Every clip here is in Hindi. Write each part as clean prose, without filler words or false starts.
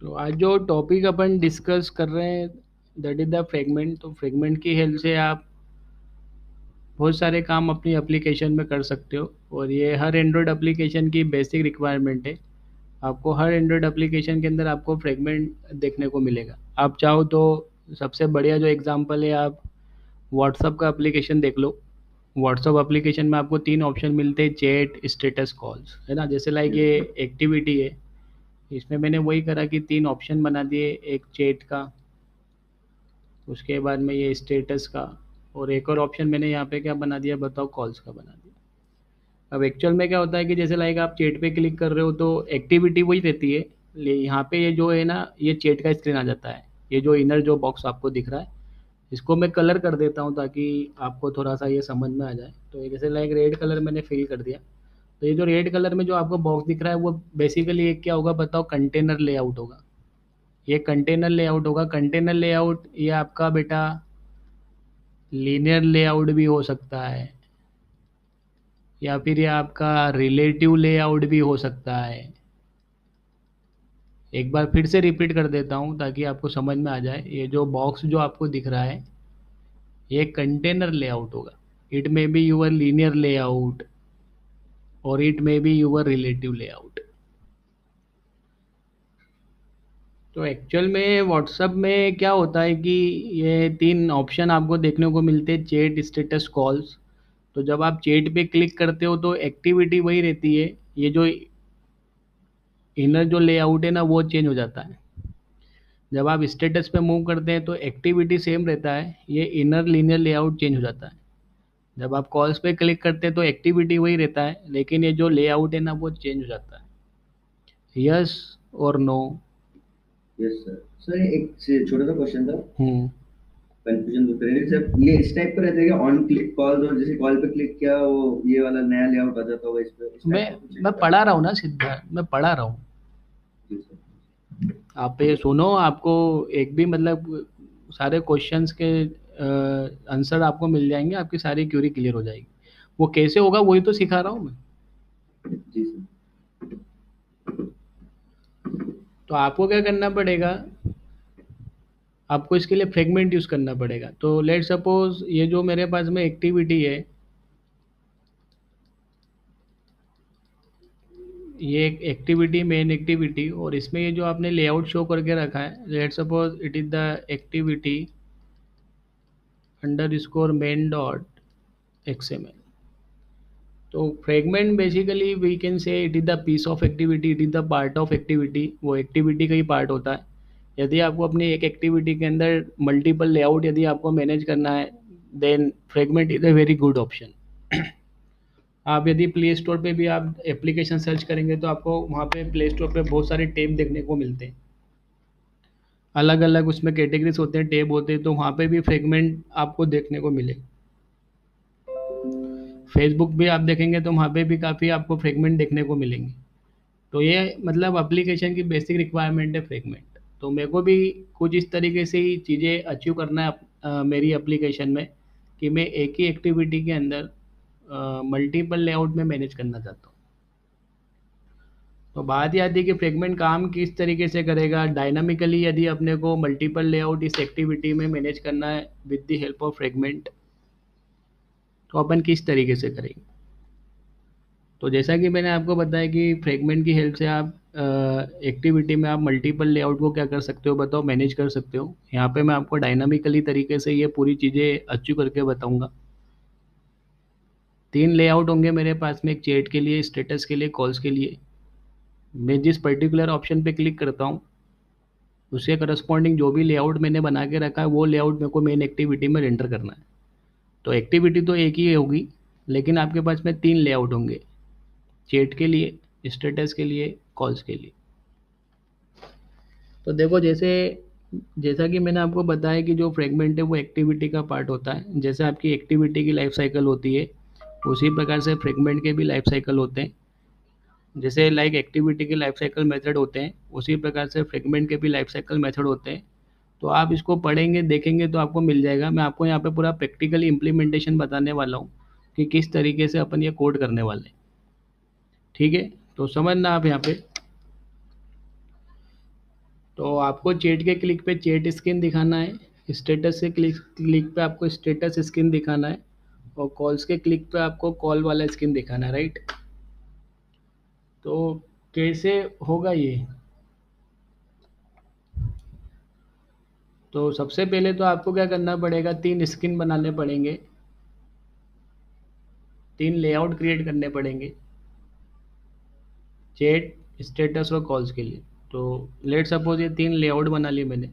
तो आज जो टॉपिक अपन डिस्कस कर रहे हैं दैट इज़ द फ्रेगमेंट। तो फ्रेगमेंट की हेल्प से आप बहुत सारे काम अपनी एप्लीकेशन में कर सकते हो और ये हर एंड्रॉयड एप्लीकेशन की बेसिक रिक्वायरमेंट है। आपको हर एंड्रॉयड एप्लीकेशन के अंदर आपको फ्रेगमेंट देखने को मिलेगा। आप चाहो तो सबसे बढ़िया जो एग्जांपल है, आप व्हाट्सअप का एप्लीकेशन देख लो। व्हाट्सअप एप्लीकेशन में आपको 3 ऑप्शन मिलते हैं, चैट, स्टेटस, कॉल्स, है ना। जैसे लाइक ये एक्टिविटी है, इसमें मैंने वही करा कि 3 ऑप्शन बना दिए, एक चैट का, उसके बाद में ये स्टेटस का, और एक और ऑप्शन मैंने यहाँ पे क्या बना दिया बताओ, कॉल्स का बना दिया। अब एक्चुअल में क्या होता है कि जैसे लाइक आप चैट पे क्लिक कर रहे हो तो एक्टिविटी वही रहती है, यहाँ पे ये जो है ना, ये चैट का स्क्रीन आ जाता है। ये जो इनर जो बॉक्स आपको दिख रहा है, इसको मैं कलर कर देता हूँ ताकि आपको थोड़ा सा ये समझ में आ जाए। तो ये जैसे लाइक रेड कलर मैंने फिल कर दिया। तो ये जो रेड कलर में जो आपको बॉक्स दिख रहा है वो बेसिकली एक क्या होगा बताओ, कंटेनर लेआउट होगा। ये कंटेनर लेआउट होगा। कंटेनर लेआउट ये आपका बेटा लीनियर लेआउट भी हो सकता है, या फिर ये आपका रिलेटिव लेआउट भी हो सकता है। एक बार फिर से रिपीट कर देता हूँ ताकि आपको समझ में आ जाए। ये जो बॉक्स जो आपको दिख रहा है, ये कंटेनर लेआउट होगा। It may be your linear layout और it may be your relative layout. तो एक्चुअल में व्हाट्सअप में क्या होता है कि ये 3 ऑप्शन आपको देखने को मिलते हैं, चैट, स्टेटस, कॉल्स। तो जब आप चैट पे क्लिक करते हो तो एक्टिविटी वही रहती है, ये जो इनर जो लेआउट है ना वो चेंज हो जाता है। जब आप स्टेटस पे मूव करते हैं तो एक्टिविटी सेम रहता है, ये इनर लीनियर लेआउट चेंज हो जाता है। जब आप कॉल्स पे क्लिक करते हैं तो एक्टिविटी वही रहता है, लेकिन ये जो लेआउट है ना वो चेंज हो जाता है। यस और नो? Yes sir. सर एक छोटा सा क्वेश्चन था, हम्म। कंफ्यूजन दूर करने के लिए। सर ये इस टाइप का रहता है कि ऑन क्लिक कॉल, और जैसे कॉल पे क्लिक किया वो ये वाला नया लेआउट आ जाता होगा इस पे, इस मैं टाइप का कुछ मैं रहता है? पढ़ा रहा हूँ ना सिद्धार्थ, मैं पढ़ा रहा हूँ। जी सर। आप ये सुनो, आपको एक भी मतलब सारे क्वेश्चंस के आंसर आपको मिल जाएंगे, आपकी सारी क्यूरी क्लियर हो जाएगी। वो कैसे होगा वही तो सिखा रहा हूँ मैं। जी सर। तो आपको क्या करना पड़ेगा, आपको इसके लिए फ्रेगमेंट यूज़ करना पड़ेगा। तो लेट सपोज ये जो मेरे पास में एक्टिविटी है, ये एक एक्टिविटी, मेन एक्टिविटी, और इसमें ये जो आपने लेआउट शो करके रखा है, let suppose it is the activity underscore स्कोर मेन डॉट XML। तो fragment basically we can say it is the piece of activity, it is the part of activity. वो एक्टिविटी का ही पार्ट होता है। यदि आपको अपनी एक एक्टिविटी के अंदर मल्टीपल लेआउट यदि आपको मैनेज करना है, then fragment is a very good option. आप यदि प्ले स्टोर पे भी आप एप्लीकेशन सर्च करेंगे तो आपको वहाँ पे प्ले स्टोर पे बहुत सारे टैब देखने को मिलते हैं। अलग अलग उसमें कैटेगरीज होते हैं, टैब होते हैं, तो वहाँ पे भी फ्रेगमेंट आपको देखने को मिले। फेसबुक भी आप देखेंगे तो वहाँ पे भी काफ़ी आपको फ्रेगमेंट देखने को मिलेंगे। तो ये मतलब एप्लीकेशन की बेसिक रिक्वायरमेंट है फ्रेगमेंट। तो मेरे को भी कुछ इस तरीके से ही चीज़ें अचीव करना है मेरी एप्लीकेशन में, कि मैं एक ही एक्टिविटी के अंदर मल्टीपल लेआउट में मैनेज करना चाहता हूँ। तो बात ये आती है कि फ्रेगमेंट काम किस तरीके से करेगा डायनामिकली। यदि अपने को मल्टीपल लेआउट इस एक्टिविटी में मैनेज करना है with the help of fragment, तो अपन किस तरीके से करेंगे। तो जैसा कि मैंने आपको बताया कि फ्रेगमेंट की हेल्प से आप एक्टिविटी में आप मल्टीपल लेआउट को क्या कर सकते हो बताओ, मैनेज कर सकते हो। यहाँ पे मैं आपको डायनामिकली तरीके से ये पूरी चीज़ें अचीव करके बताऊंगा। 3 लेआउट होंगे मेरे पास में, एक चैट के लिए, स्टेटस के लिए, कॉल्स के लिए। मैं जिस पर्टिकुलर ऑप्शन पे क्लिक करता हूँ उसके करस्पॉन्डिंग जो भी लेआउट मैंने बना के रखा है वो लेआउट मेरे को मेन एक्टिविटी में रेंडर करना है। तो एक्टिविटी तो एक ही होगी, लेकिन आपके पास में 3 लेआउट होंगे, चैट के लिए, स्टेटस के लिए, कॉल्स के लिए। तो देखो, जैसे जैसा कि मैंने आपको बताया कि जो फ्रेगमेंट है वो एक्टिविटी का पार्ट होता है। जैसे आपकी एक्टिविटी की लाइफ साइकिल होती है, उसी प्रकार से फ्रेगमेंट के भी लाइफ साइकिल होते हैं। जैसे लाइक एक्टिविटी के लाइफ साइकिल मेथड होते हैं, उसी प्रकार से फ्रेगमेंट के भी लाइफ साइकिल मेथड होते हैं। तो आप इसको पढ़ेंगे, देखेंगे तो आपको मिल जाएगा। मैं आपको यहाँ पे पूरा प्रैक्टिकल इम्प्लीमेंटेशन बताने वाला हूँ कि किस तरीके से अपन ये कोड करने वाले हैं। ठीक है, तो समझना आप यहाँ पे। तो आपको चैट के क्लिक पे चैट स्क्रीन दिखाना है, स्टेटस के क्लिक क्लिक पे आपको स्टेटस स्क्रीन दिखाना है, और कॉल्स के क्लिक पे आपको कॉल वाला स्क्रीन दिखाना है, राइट? तो कैसे होगा ये? तो सबसे पहले तो आपको क्या करना पड़ेगा, 3 स्क्रीन बनाने पड़ेंगे, 3 लेआउट क्रिएट करने पड़ेंगे, चैट, स्टेटस और कॉल्स के लिए। तो लेट सपोज ये 3 लेआउट बना लिए मैंने।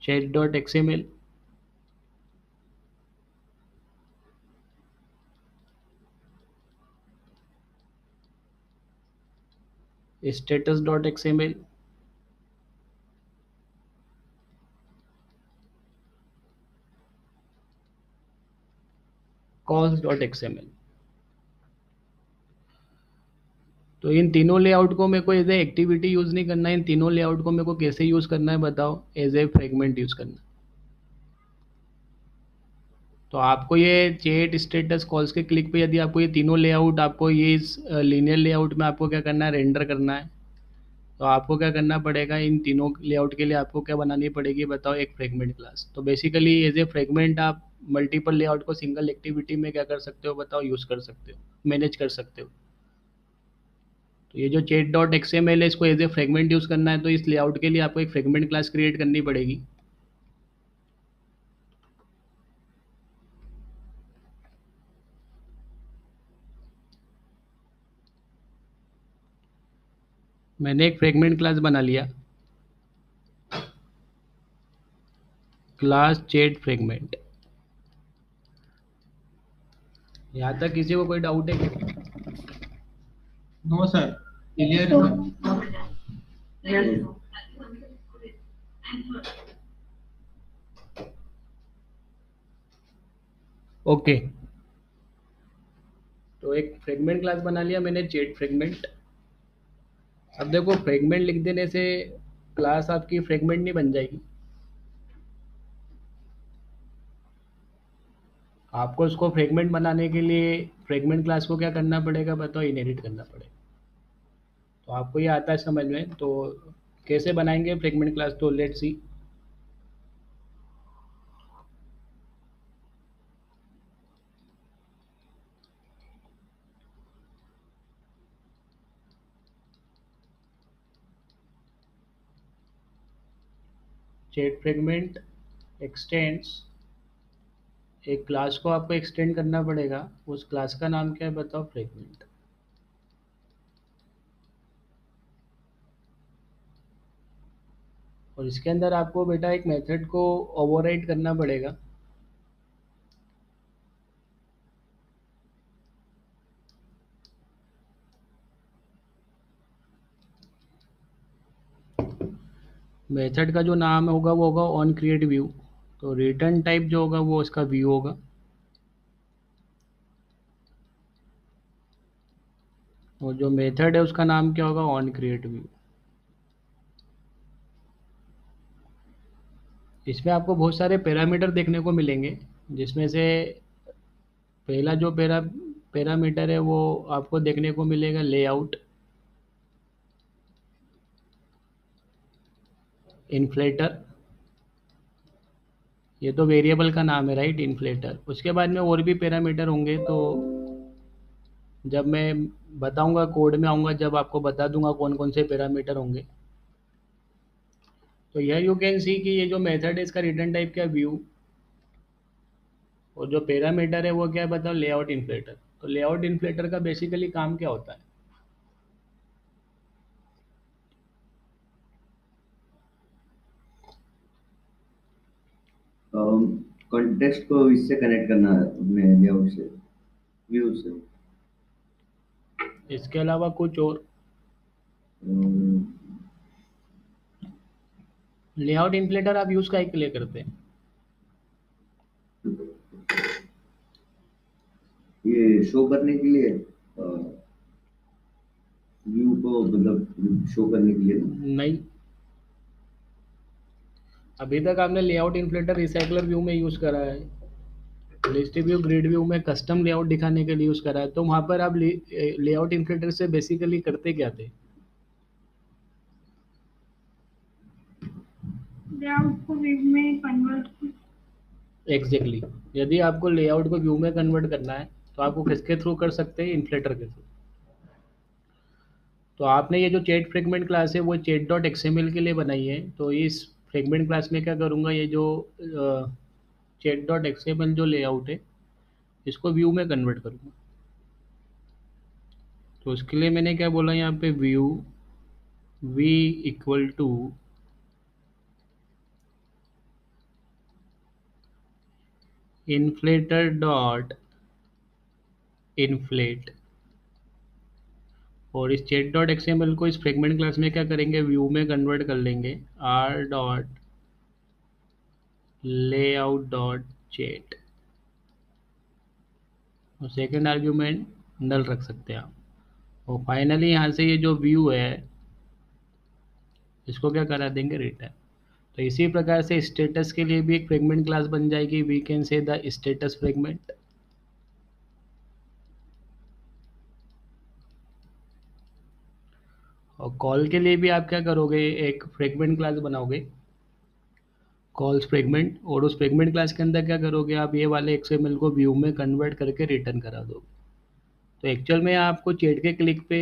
Chat dot XML, status dot XML, calls dot XML. तो इन तीनों लेआउट को मेरे को एज ए एक्टिविटी यूज़ नहीं करना है, इन तीनों लेआउट को मेरे को कैसे यूज़ करना है बताओ? एज ए फ्रेगमेंट यूज़ करना है। तो आपको ये चैट, स्टेटस, कॉल्स के क्लिक पे यदि आपको ये तीनों लेआउट, आपको ये इस लीनियर लेआउट में आपको क्या करना है, रेंडर करना है। तो आपको क्या करना पड़ेगा, इन तीनों लेआउट के लिए आपको क्या बनानी पड़ेगी बताओ? एक फ्रेगमेंट क्लास। तो बेसिकली एज ए फ्रेगमेंट आप मल्टीपल लेआउट को सिंगल एक्टिविटी में क्या कर सकते हो बताओ? यूज़ कर सकते हो, मैनेज कर सकते हो। तो ये जो चैट डॉट एक्सएमएल है, इसको एज ए फ्रेगमेंट यूज़ करना है, तो इस लेआउट के लिए आपको एक फ्रेगमेंट क्लास क्रिएट करनी पड़ेगी। मैंने एक फ्रेगमेंट क्लास बना लिया, क्लास चैट फ्रेगमेंट। यहाँ तक किसी को कोई डाउट है क्या? नो सर, क्लियर है सर। ओके। तो एक फ्रेगमेंट क्लास बना लिया मैंने, चैट फ्रेगमेंट। अब देखो, फ्रेगमेंट लिख देने से क्लास आपकी फ्रेगमेंट नहीं बन जाएगी। आपको इसको फ्रेगमेंट बनाने के लिए फ्रेगमेंट क्लास को क्या करना पड़ेगा बताओ? इनहेरिट करना पड़ेगा। तो आपको ये आता है समझ में? तो कैसे बनाएंगे फ्रेगमेंट क्लास, तो let's see. Chat fragment x tends, एक क्लास को आपको एक्सटेंड करना पड़ेगा, उस क्लास का नाम क्या है बताओ? फ्रेगमेंट। और इसके अंदर आपको बेटा एक मेथड को ओवरराइड करना पड़ेगा। मेथड का जो नाम होगा वो होगा ऑन क्रिएट व्यू। तो रिटर्न टाइप जो होगा वो उसका व्यू होगा। और जो मेथड है उसका नाम क्या होगा? On create view. इसमें आपको बहुत सारे पैरामीटर देखने को मिलेंगे, जिसमें से पहला जो पैरामीटर है वो आपको देखने को मिलेगा लेआउट, इन्फ्लेटर। ये तो वेरिएबल का नाम है, राइट? इन्फ्लेटर। उसके बाद में और भी पैरामीटर होंगे, तो जब मैं बताऊंगा, कोड में आऊंगा, जब आपको बता दूंगा कौन कौन से पैरामीटर होंगे। तो यह यू कैन सी कि ये जो मेथड है इसका रिटर्न टाइप क्या? व्यू। और जो पैरामीटर है वो क्या है बताओ? Layout inflator. तो लेआउट इन्फ्लेटर का बेसिकली काम क्या होता है? कॉन्टेक्स्ट को इससे कनेक्ट करना है अपने लेआउट से, व्यू से। इसके अलावा कुछ और? अम, लेआउट इन्फ्लेटर आप यूज़ काहे के लिए करते हैं? ये शो करने के लिए, व्यू को मतलब शो करने के लिए। नहीं, अभी तक आपने लेआउट इन्फ्लेटर रिसाइकलर व्यू में यूज़ करा है। लिस्ट व्यू ग्रिड व्यू में कस्टम लेआउट दिखाने के लिए यूज़ करा है, तो वहाँ पर आप लेआउट इन्फिलेटर से बेसिकली करते क्या थे? लेआउट को व्यू में कन्वर्ट। एग्जैक्टली यदि आपको लेआउट को व्यू में कन्वर्ट करना है तो आपको किसके थ्रू कर सकते हैं? इन्फ्लेटर के थ्रू। तो आपने ये जो चैट फ्रेगमेंट क्लास है वो चैट डॉट एक्सएमएल के लिए बनाई है, तो इस फ्रेगमेंट क्लास में क्या करूँगा, ये जो चैट डॉट एक्सएमएल जो लेआउट है इसको व्यू में कन्वर्ट करूँगा। तो उसके लिए मैंने क्या बोला यहाँ पे, view we equal to inflater dot inflate, और इस चैट डॉट एक्सएमएल को इस फ्रेगमेंट क्लास में क्या करेंगे, व्यू में कन्वर्ट कर लेंगे are dot layout dot chat, और सेकेंड आर्ग्यूमेंट नल रख सकते हैं आप। और फाइनली यहाँ से ये जो व्यू है इसको क्या करा देंगे, रिटर्न। तो इसी प्रकार से स्टेटस के लिए भी एक फ्रेगमेंट क्लास बन जाएगी, we can say the status fragment. और कॉल के लिए भी आप क्या करोगे, एक फ्रेगमेंट क्लास बनाओगे, कॉल्स फ्रेगमेंट, और उस फ्रेगमेंट क्लास के अंदर क्या करोगे, आप ये वाले एक्सएमएल को व्यू में कन्वर्ट करके रिटर्न करा दोगे। तो एक्चुअल में आपको चैट के क्लिक पे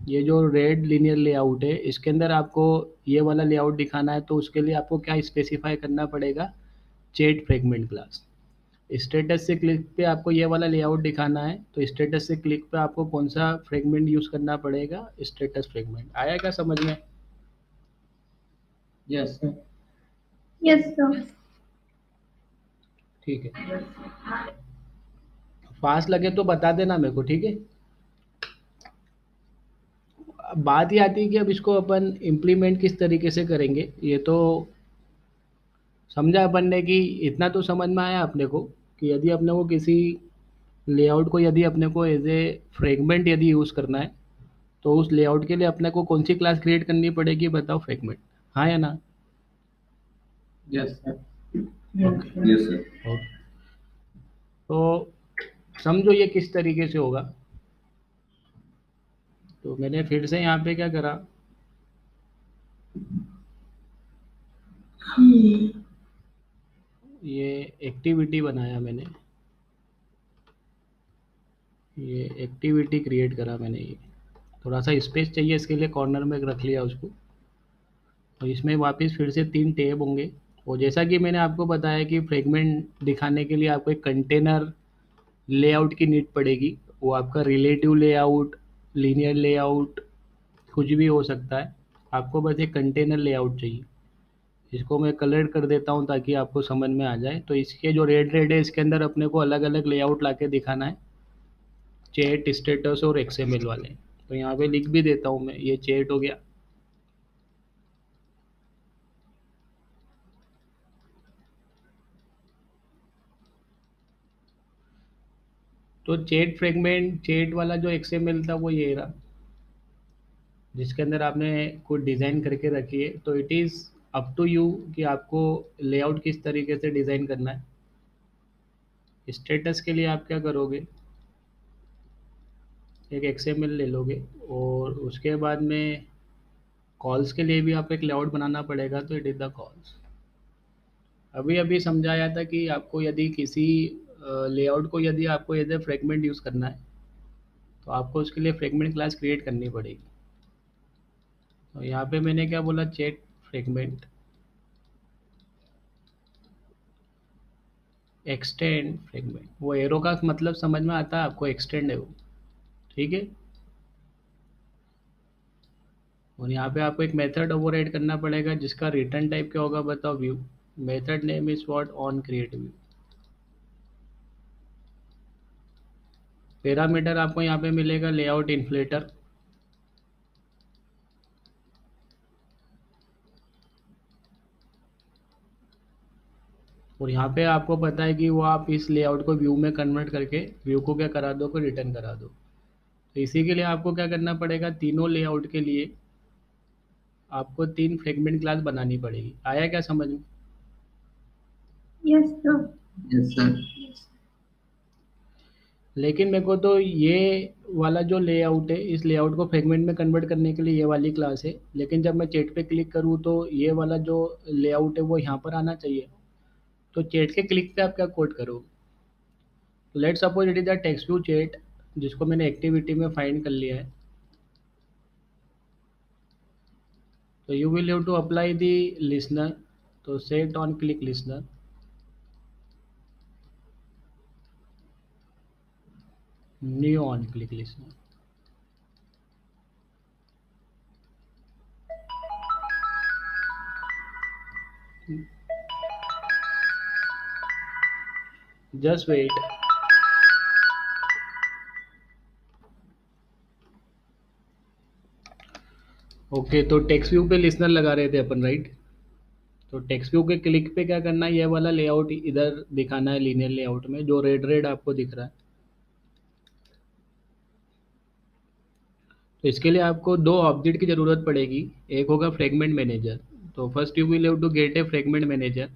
ये जो रेड लीनियर लेआउट है इसके अंदर आपको ये वाला लेआउट दिखाना है, तो उसके लिए आपको क्या स्पेसिफाई करना पड़ेगा, चैट फ्रेगमेंट क्लास। स्टेटस से क्लिक पे आपको ये वाला लेआउट दिखाना है, तो स्टेटस से क्लिक पे आपको कौन सा फ्रेगमेंट यूज़ करना पड़ेगा, स्टेटस फ्रेगमेंट। आया क्या समझ में? Yes, sir. Yes sir. ठीक है, फास्ट लगे तो बता देना मेरे को, ठीक है। अब बात ये आती है कि अब इसको अपन इम्प्लीमेंट किस तरीके से करेंगे। ये तो समझा अपन ने कि इतना तो समझ में आया अपने को कि यदि अपने को किसी लेआउट को यदि अपने को एज ए फ्रेगमेंट यदि यूज़ करना है तो उस लेआउट के लिए अपने को कौन सी क्लास क्रिएट करनी पड़ेगी, बताओ, फ्रेगमेंट। हाँ या ना? Yes, sir. Yes sir. Okay, तो समझो ये किस तरीके से होगा। तो मैंने फिर से यहाँ पे क्या करा, ये एक्टिविटी बनाया मैंने, ये एक्टिविटी क्रिएट करा मैंने। ये थोड़ा सा स्पेस चाहिए इसके लिए, कॉर्नर में रख लिया उसको। तो इसमें वापस फिर से 3 टैब होंगे, और जैसा कि मैंने आपको बताया कि फ्रेगमेंट दिखाने के लिए आपको एक कंटेनर लेआउट की नीड पड़ेगी। वो आपका रिलेटिव लेआउट, लीनियर लेआउट, कुछ भी हो सकता है। आपको बस एक कंटेनर लेआउट चाहिए। इसको मैं कलर कर देता हूँ ताकि आपको समझ में आ जाए। तो इसके जो रेड रेड है इसके अंदर अपने को अलग अलग लेआउट ला के दिखाना है, चैट, स्टेटस और एक्सएमएल वाले। तो यहाँ पे लिख भी देता हूँ मैं, ये चैट हो गया, तो चैट फ्रेगमेंट, चैट वाला जो एक्सएमएल था वो ये रहा, जिसके अंदर आपने कुछ डिज़ाइन करके रखी है। तो it is up to you कि आपको लेआउट किस तरीके से डिज़ाइन करना है। स्टेटस के लिए आप क्या करोगे, एक एक्सएमएल ले लोगे, और उसके बाद में कॉल्स के लिए भी आपको एक लेआउट बनाना पड़ेगा, तो इट इज़ द कॉल्स। अभी अभी समझाया था कि आपको यदि किसी लेआउट को यदि आपको एज ए फ्रेगमेंट यूज़ करना है तो आपको उसके लिए फ्रेगमेंट क्लास क्रिएट करनी पड़ेगी। तो यहाँ पे मैंने क्या बोला, चैट फ्रेगमेंट एक्सटेंड फ्रेगमेंट। वो एरो का मतलब समझ में आता है आपको, एक्सटेंड है वो, ठीक है। और यहाँ पे आपको एक मेथड ओवरराइड करना पड़ेगा जिसका रिटर्न टाइप क्या होगा, बताओ, view. Method name is what, on create view. Parameter आपको यहाँ पे मिलेगा लेआउट इन्फ्लेटर, और यहाँ पे आपको पता है कि वो आप इस लेआउट को व्यू में कन्वर्ट करके व्यू को क्या करा दो, को रिटर्न करा दो। तो इसी के लिए आपको क्या करना पड़ेगा, तीनों लेआउट के लिए आपको 3 फ्रेगमेंट क्लास बनानी पड़ेगी। आया क्या समझ में? Yes sir. Yes sir. लेकिन मेरे को तो ये वाला जो लेआउट है, इस लेआउट को फ्रेगमेंट में कन्वर्ट करने के लिए ये वाली क्लास है, लेकिन जब मैं चैट पे क्लिक करूँ तो ये वाला जो लेआउट है वो यहाँ पर आना चाहिए। तो चैट के क्लिक पे आप क्या कोड करोगे? Let suppose it is the text view chat, जिसको मैंने एक्टिविटी में फाइंड कर लिया है। तो you will have to apply the listener, तो set on click listener, new on click listener. Just wait. Okay, तो टेक्स्ट व्यू पे लिसनर लगा रहे थे अपन, राइट? तो टेक्स्ट व्यू के क्लिक पे क्या करना है, ये वाला लेआउट इधर दिखाना है लीनियर लेआउट में, जो रेड रेड आपको दिख रहा है। तो इसके लिए आपको दो ऑब्जेक्ट की ज़रूरत पड़ेगी। एक होगा फ्रेगमेंट मैनेजर। तो first you will have to get a fragment manager.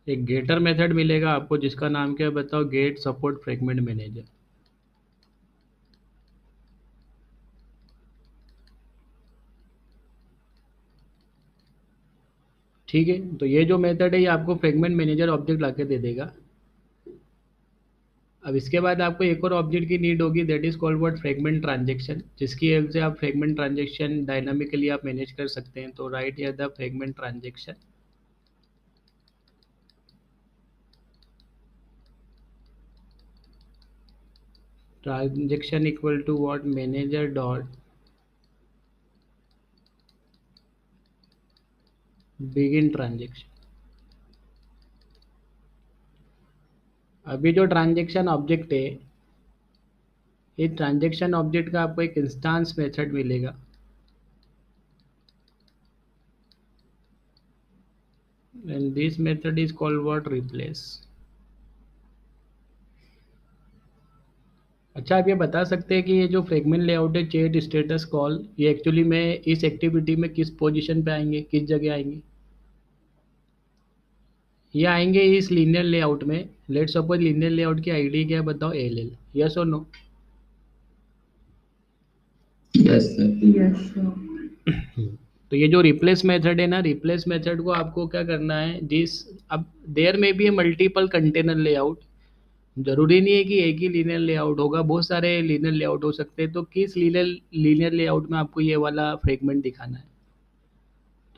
एक गेटर मेथड मिलेगा आपको, जिसका नाम क्या है बताओ, गेट सपोर्ट फ्रेगमेंट मैनेजर। ठीक है, तो ये जो मेथड है ये आपको फ्रेगमेंट मैनेजर ऑब्जेक्ट ला के दे देगा। अब इसके बाद आपको एक और ऑब्जेक्ट की नीड होगी, that is called what, fragment transaction, जिसकी हेल्प से आप फ्रेगमेंट ट्रांजेक्शन डायनामिकली आप मैनेज कर सकते हैं। तो right here the fragment transaction. Transaction equal to what, manager dot begin transaction. अभी जो ट्रांजेक्शन ऑब्जेक्ट है, ये ट्रांजेक्शन ऑब्जेक्ट का आपको एक इंस्टांस मेथड मिलेगा, and this method is called what, replace. अच्छा, आप ये बता सकते हैं कि ये जो फ्रेगमेंट लेआउट है, चेट स्टेटस कॉल, ये एक्चुअली में इस एक्टिविटी में किस पोजीशन पे आएंगे, किस जगह आएंगे? ये आएंगे इस लीनियर लेआउट में। लेट सपोज लीनियर लेआउट की आईडी क्या है बताओ, एल एल। यस और no? Yes, sir. Yes, sir. तो ये जो रिप्लेस मेथड है ना, रिप्लेस मेथड को आपको क्या करना है, जिस, अब देयर में भी मल्टीपल कंटेनर लेआउट, जरूरी नहीं है कि एक ही लीनियर लेआउट होगा, बहुत सारे लीनियर लेआउट हो सकते हैं। तो किस लीनियर लेआउट में आपको ये वाला फ्रेगमेंट दिखाना है,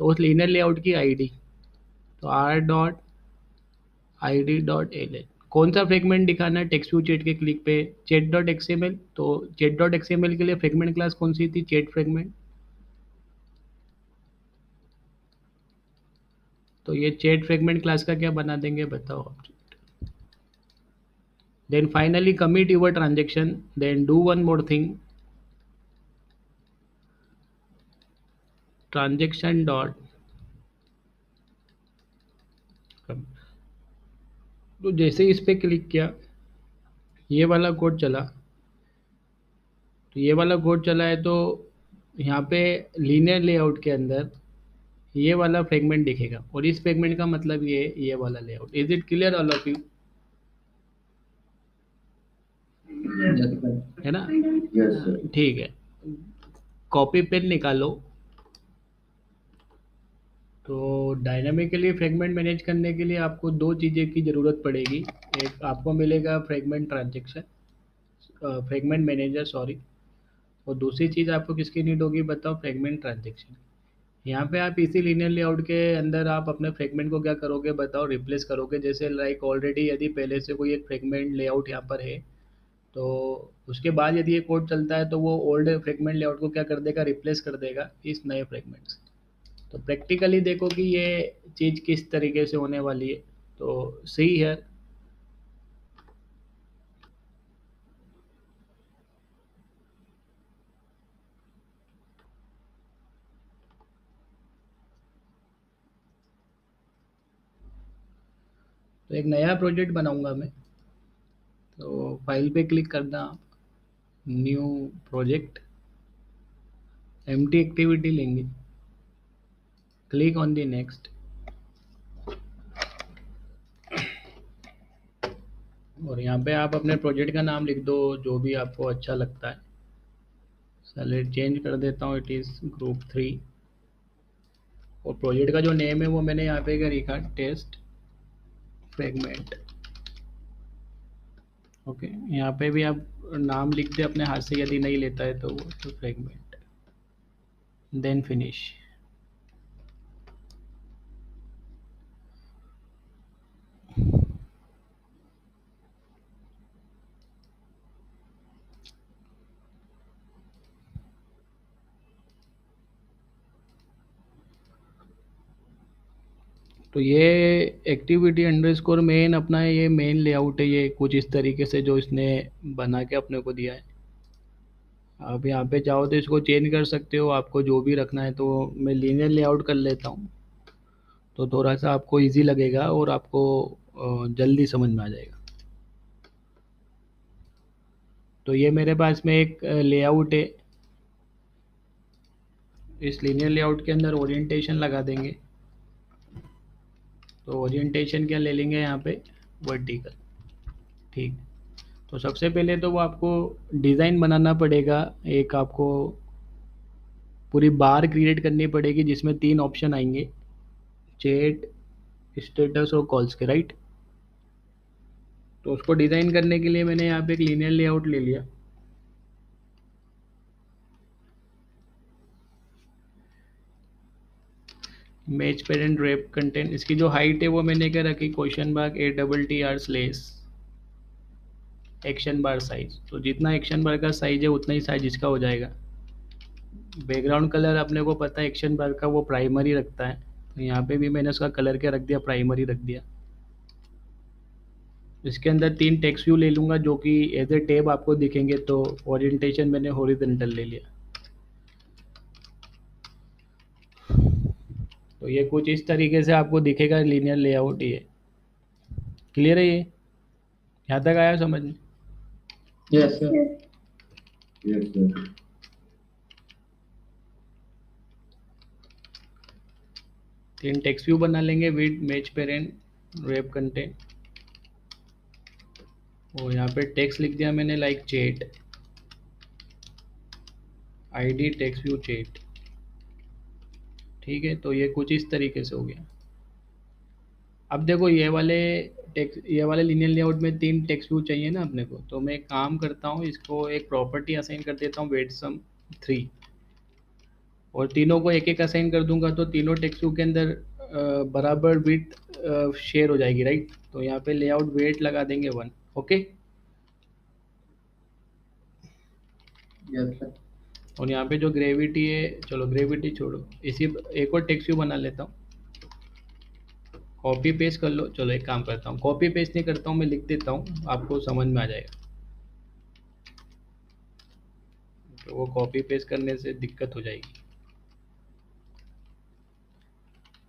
तो उस लीनियर लेआउट की आईडी, तो R dot I D dot L L. कौन सा फ्रेगमेंट दिखाना है, टेक्स्ट व्यू चैट के क्लिक पे, chat dot X M L. तो chat dot X M L के लिए फ्रेगमेंट क्लास कौन सी थी, चैट फ्रेगमेंट। तो ये चैट फ्रेगमेंट क्लास का क्या बना देंगे बताओ, object. Then finally commit your transaction, then do one more thing, transaction dot. तो जैसे ही इस पे क्लिक किया, ये वाला कोड चला, तो ये वाला कोड चला है, तो यहाँ पे लीनियर लेआउट के अंदर ये वाला फ्रेगमेंट दिखेगा, और इस फ्रेगमेंट का मतलब ये वाला layout. Is it clear all of you? Yes, sir. है ना? Yes, sir. ठीक है, कॉपी पेन निकालो। तो डायनामिकली फ्रेगमेंट मैनेज करने के लिए आपको दो चीज़ें की ज़रूरत पड़ेगी। एक आपको मिलेगा fragment transaction, fragment manager sorry, और दूसरी चीज़ आपको किसकी नीड होगी बताओ, फ्रेगमेंट ट्रांजेक्शन। यहाँ पे आप इसी लीनियर लेआउट के अंदर आप अपने फ्रेगमेंट को क्या करोगे बताओ, रिप्लेस करोगे। जैसे लाइक ऑलरेडी यदि पहले से कोई एक फ्रेगमेंट लेआउट यहाँ पर है, तो उसके बाद यदि ये कोड चलता है तो वो ओल्ड फ्रेगमेंट लेआउट को क्या कर देगा, रिप्लेस कर देगा इस नए फ्रेगमेंट से। तो प्रैक्टिकली देखो कि ये चीज़ किस तरीके से होने वाली है। तो सही है। तो एक नया प्रोजेक्ट बनाऊंगा मैं। तो फाइल पे क्लिक करना आप, न्यू प्रोजेक्ट, एम्प्टी एक्टिविटी लेंगे, क्लिक ऑन द नेक्स्ट, और यहाँ पे आप अपने प्रोजेक्ट का नाम लिख दो जो भी आपको अच्छा लगता है। चलिए चेंज कर देता हूँ, इट इज़ ग्रुप 3, और प्रोजेक्ट का जो नेम है वो मैंने यहाँ पे क्या लिखा, टेस्ट फ्रेगमेंट। ओके, यहाँ पे भी आप नाम लिख दे अपने हाथ से, यदि नहीं लेता है तो वो तो फ्रेगमेंट, देन फिनिश। तो ये एक्टिविटी अंडरस्कोर मेन अपना है, ये मेन लेआउट है, ये कुछ इस तरीके से जो इसने बना के अपने को दिया है। आप यहाँ पे चाहो तो इसको चेंज कर सकते हो, आपको जो भी रखना है। तो मैं लीनियर लेआउट कर लेता हूँ, तो थोड़ा सा आपको इजी लगेगा और आपको जल्दी समझ में आ जाएगा। तो ये मेरे पास में एक लेआउट है, इस लीनियर लेआउट के अंदर ओरिएंटेशन लगा देंगे। तो ओरिएंटेशन क्या ले लेंगे यहाँ पे, वर्टिकल। ठीक, तो सबसे पहले तो वो आपको डिज़ाइन बनाना पड़ेगा, एक आपको पूरी बार क्रिएट करनी पड़ेगी जिसमें 3 ऑप्शन आएंगे, चैट, स्टेटस और कॉल्स के, राइट। तो उसको डिज़ाइन करने के लिए मैंने यहाँ पे एक लीनियर लेआउट ले लिया। मैच पेरेंट रैप कंटेंट, इसकी जो हाइट है वो मैंने क्या रखी, question mark ATTR slash action bar size. तो जितना एक्शन बार का साइज है उतना ही साइज इसका हो जाएगा। बैकग्राउंड कलर अपने को पता है एक्शन बार का वो प्राइमरी रखता है, तो यहाँ पे भी मैंने उसका कलर क्या रख दिया, प्राइमरी रख दिया। इसके अंदर 3 टेक्स्ट व्यू ले लूँगा जो कि एज ए टैब आपको दिखेंगे। तो ओरिएंटेशन मैंने हॉरिजॉन्टल ले लिया। तो ये कुछ इस तरीके से आपको दिखेगा लीनियर लेआउट। ये क्लियर है, ये यहाँ तक आया समझ में? Yes, sir. Yes. Yes, sir. 3 text view बना लेंगे, with match parent wrap content, और यहाँ पे टेक्स्ट लिख दिया मैंने like chat, ID text view chat. ठीक है, तो ये कुछ इस तरीके से हो गया। अब देखो ये वाले लीनियर लेआउट में 3 टेक्स्ट व्यू चाहिए ना अपने को, तो मैं एक काम करता हूँ, इसको एक प्रॉपर्टी असाइन कर देता हूँ, वेट सम 3, और तीनों को एक एक असाइन कर दूंगा तो तीनों टेक्स्ट व्यू के अंदर बराबर विड्थ शेयर हो जाएगी, राइट। तो यहाँ पे लेआउट वेट लगा देंगे 1। Okay, Yes, sir. और यहाँ पे जो ग्रेविटी है, चलो ग्रेविटी छोड़ो, इसी एक और टेक्स्ट व्यू बना लेता हूँ, कॉपी पेस्ट कर लो। चलो एक काम करता हूँ, कॉपी पेस्ट नहीं करता हूँ, मैं लिख देता हूँ, आपको समझ में आ जाएगा। तो वो कॉपी पेस्ट करने से दिक्कत हो जाएगी।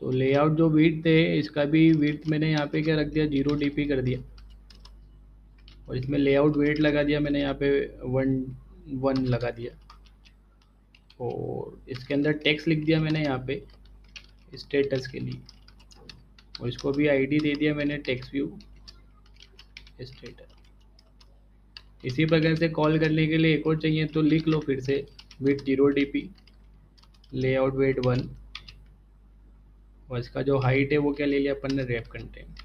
तो लेआउट जो विड्थ है, इसका भी विड्थ मैंने यहाँ पे क्या रख दिया, 0 dp कर दिया, और इसमें लेआउट वेट लगा दिया मैंने यहाँ पे 1 लगा दिया, और इसके अंदर टेक्स्ट लिख दिया मैंने यहाँ पे स्टेटस के लिए, और इसको भी ID दे दिया मैंने टेक्स्ट व्यू स्टेटस। इसी प्रकार से कॉल करने के लिए एक और चाहिए, तो लिख लो फिर से, विथ 0 dp, लेआउट वेट 1, और इसका जो हाइट है वो क्या ले लिया अपन ने, रैप कंटेंट।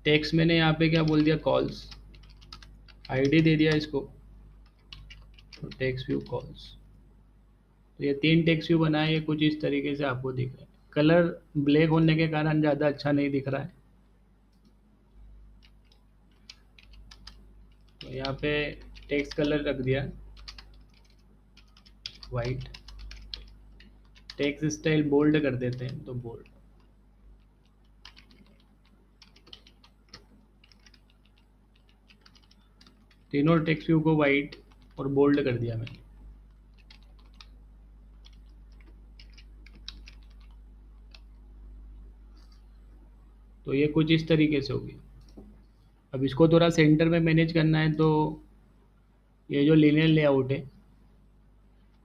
टेक्स्ट मैंने यहाँ पे क्या बोल दिया, कॉल्स, ID दे दिया इसको, तो टेक्स्ट व्यू कॉल्स। तो ये 3 टेक्स्ट व्यू बनाए, ये कुछ इस तरीके से आपको दिख रहा है। कलर ब्लैक होने के कारण ज़्यादा अच्छा नहीं दिख रहा है, तो यहाँ पे टेक्स्ट कलर रख दिया वाइट, टेक्स्ट स्टाइल बोल्ड कर देते हैं, तो बोल्ड। तीनों टेक्स्ट व्यू को वाइट और बोल्ड कर दिया मैंने। तो ये कुछ इस तरीके से होगी। अब इसको थोड़ा सेंटर में मैनेज करना है, तो ये जो लीनियर लेआउट है,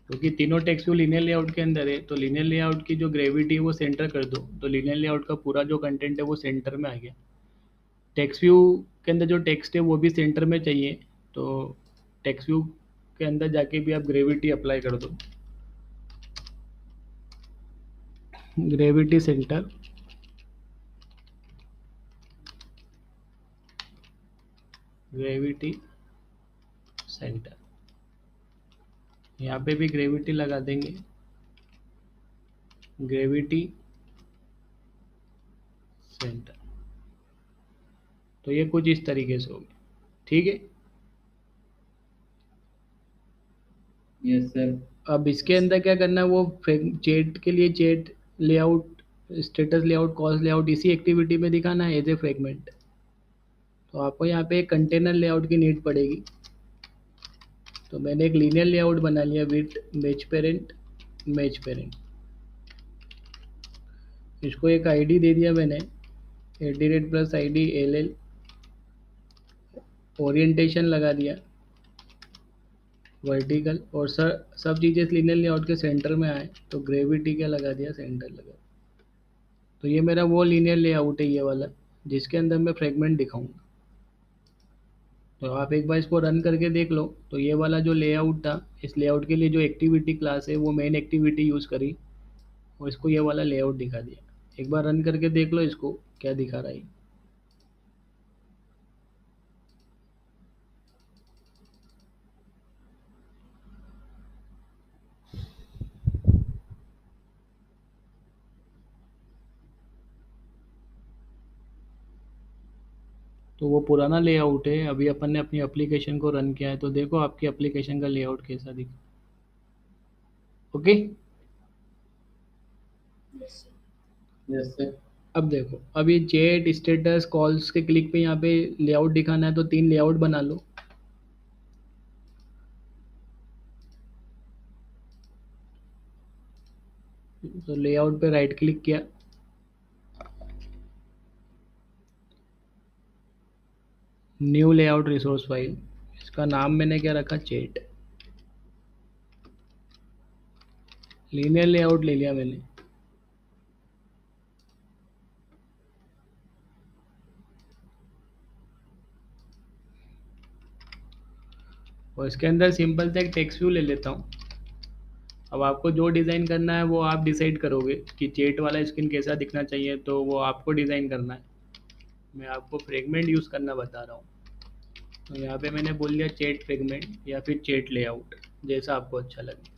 क्योंकि तीनों टेक्स्ट व्यू लीनियर लेआउट के अंदर है, तो लीनियर लेआउट की जो ग्रेविटी है वो सेंटर कर दो, तो लीनियर लेआउट का पूरा जो कंटेंट है वो सेंटर में आ गया। टेक्स्ट व्यू के अंदर जो टेक्स्ट है वो भी सेंटर में चाहिए, तो टेक्स्ट व्यू के अंदर जाके भी आप ग्रेविटी अप्लाई कर दो, ग्रेविटी सेंटर, ग्रेविटी सेंटर, यहाँ पे भी ग्रेविटी लगा देंगे, ग्रेविटी सेंटर। तो ये कुछ इस तरीके से होगी, ठीक है। Yes, sir. अब इसके अंदर क्या करना है, वो चैट के लिए chat layout, status layout, cost layout इसी एक्टिविटी में दिखाना है एज ए फ्रेगमेंट। तो आपको यहाँ पे एक कंटेनर लेआउट की नीड पड़ेगी, तो मैंने एक लीनियर लेआउट बना लिया with match parent, match parent. इसको एक आईडी दे दिया मैंने, @+id LL, ओरिएंटेशन लगा दिया वर्टिकल, और सब चीज़ें लीनियर लेआउट के सेंटर में आए, तो ग्रेविटी क्या लगा दिया, सेंटर लगा। तो ये मेरा वो लीनियर लेआउट है ये वाला, जिसके अंदर मैं फ्रेगमेंट दिखाऊंगा। तो आप एक बार इसको रन करके देख लो। तो ये वाला जो लेआउट था, इस लेआउट के लिए जो एक्टिविटी क्लास है वो मेन एक्टिविटी यूज़ करी और इसको ये वाला लेआउट दिखा दिया। एक बार रन करके देख लो इसको क्या दिखा रहा है। तो वो पुराना लेआउट है, अभी अपन ने अपनी एप्लीकेशन को रन किया है, तो देखो आपकी एप्लीकेशन का लेआउट कैसा दिखा। Okay, Yes, sir. अब देखो, अब ये चैट, स्टेटस, कॉल्स के क्लिक पे यहाँ पे लेआउट दिखाना है, तो 3 लेआउट बना लो। तो लेआउट पे राइट क्लिक किया, न्यू लेआउट रिसोर्स फाइल, इसका नाम मैंने क्या रखा, चैट। लीनियर लेआउट ले लिया मैंने, और इसके अंदर सिंपल सा एक टेक्स्ट व्यू ले लेता हूँ। अब आपको जो डिज़ाइन करना है वो आप डिसाइड करोगे कि चैट वाला स्क्रीन कैसा दिखना चाहिए, तो वो आपको डिज़ाइन करना है। मैं आपको फ्रेगमेंट यूज़ करना बता रहा हूँ। तो यहाँ पे मैंने बोल दिया चैट फ्रेगमेंट या फिर चैट लेआउट, जैसा आपको अच्छा लगे।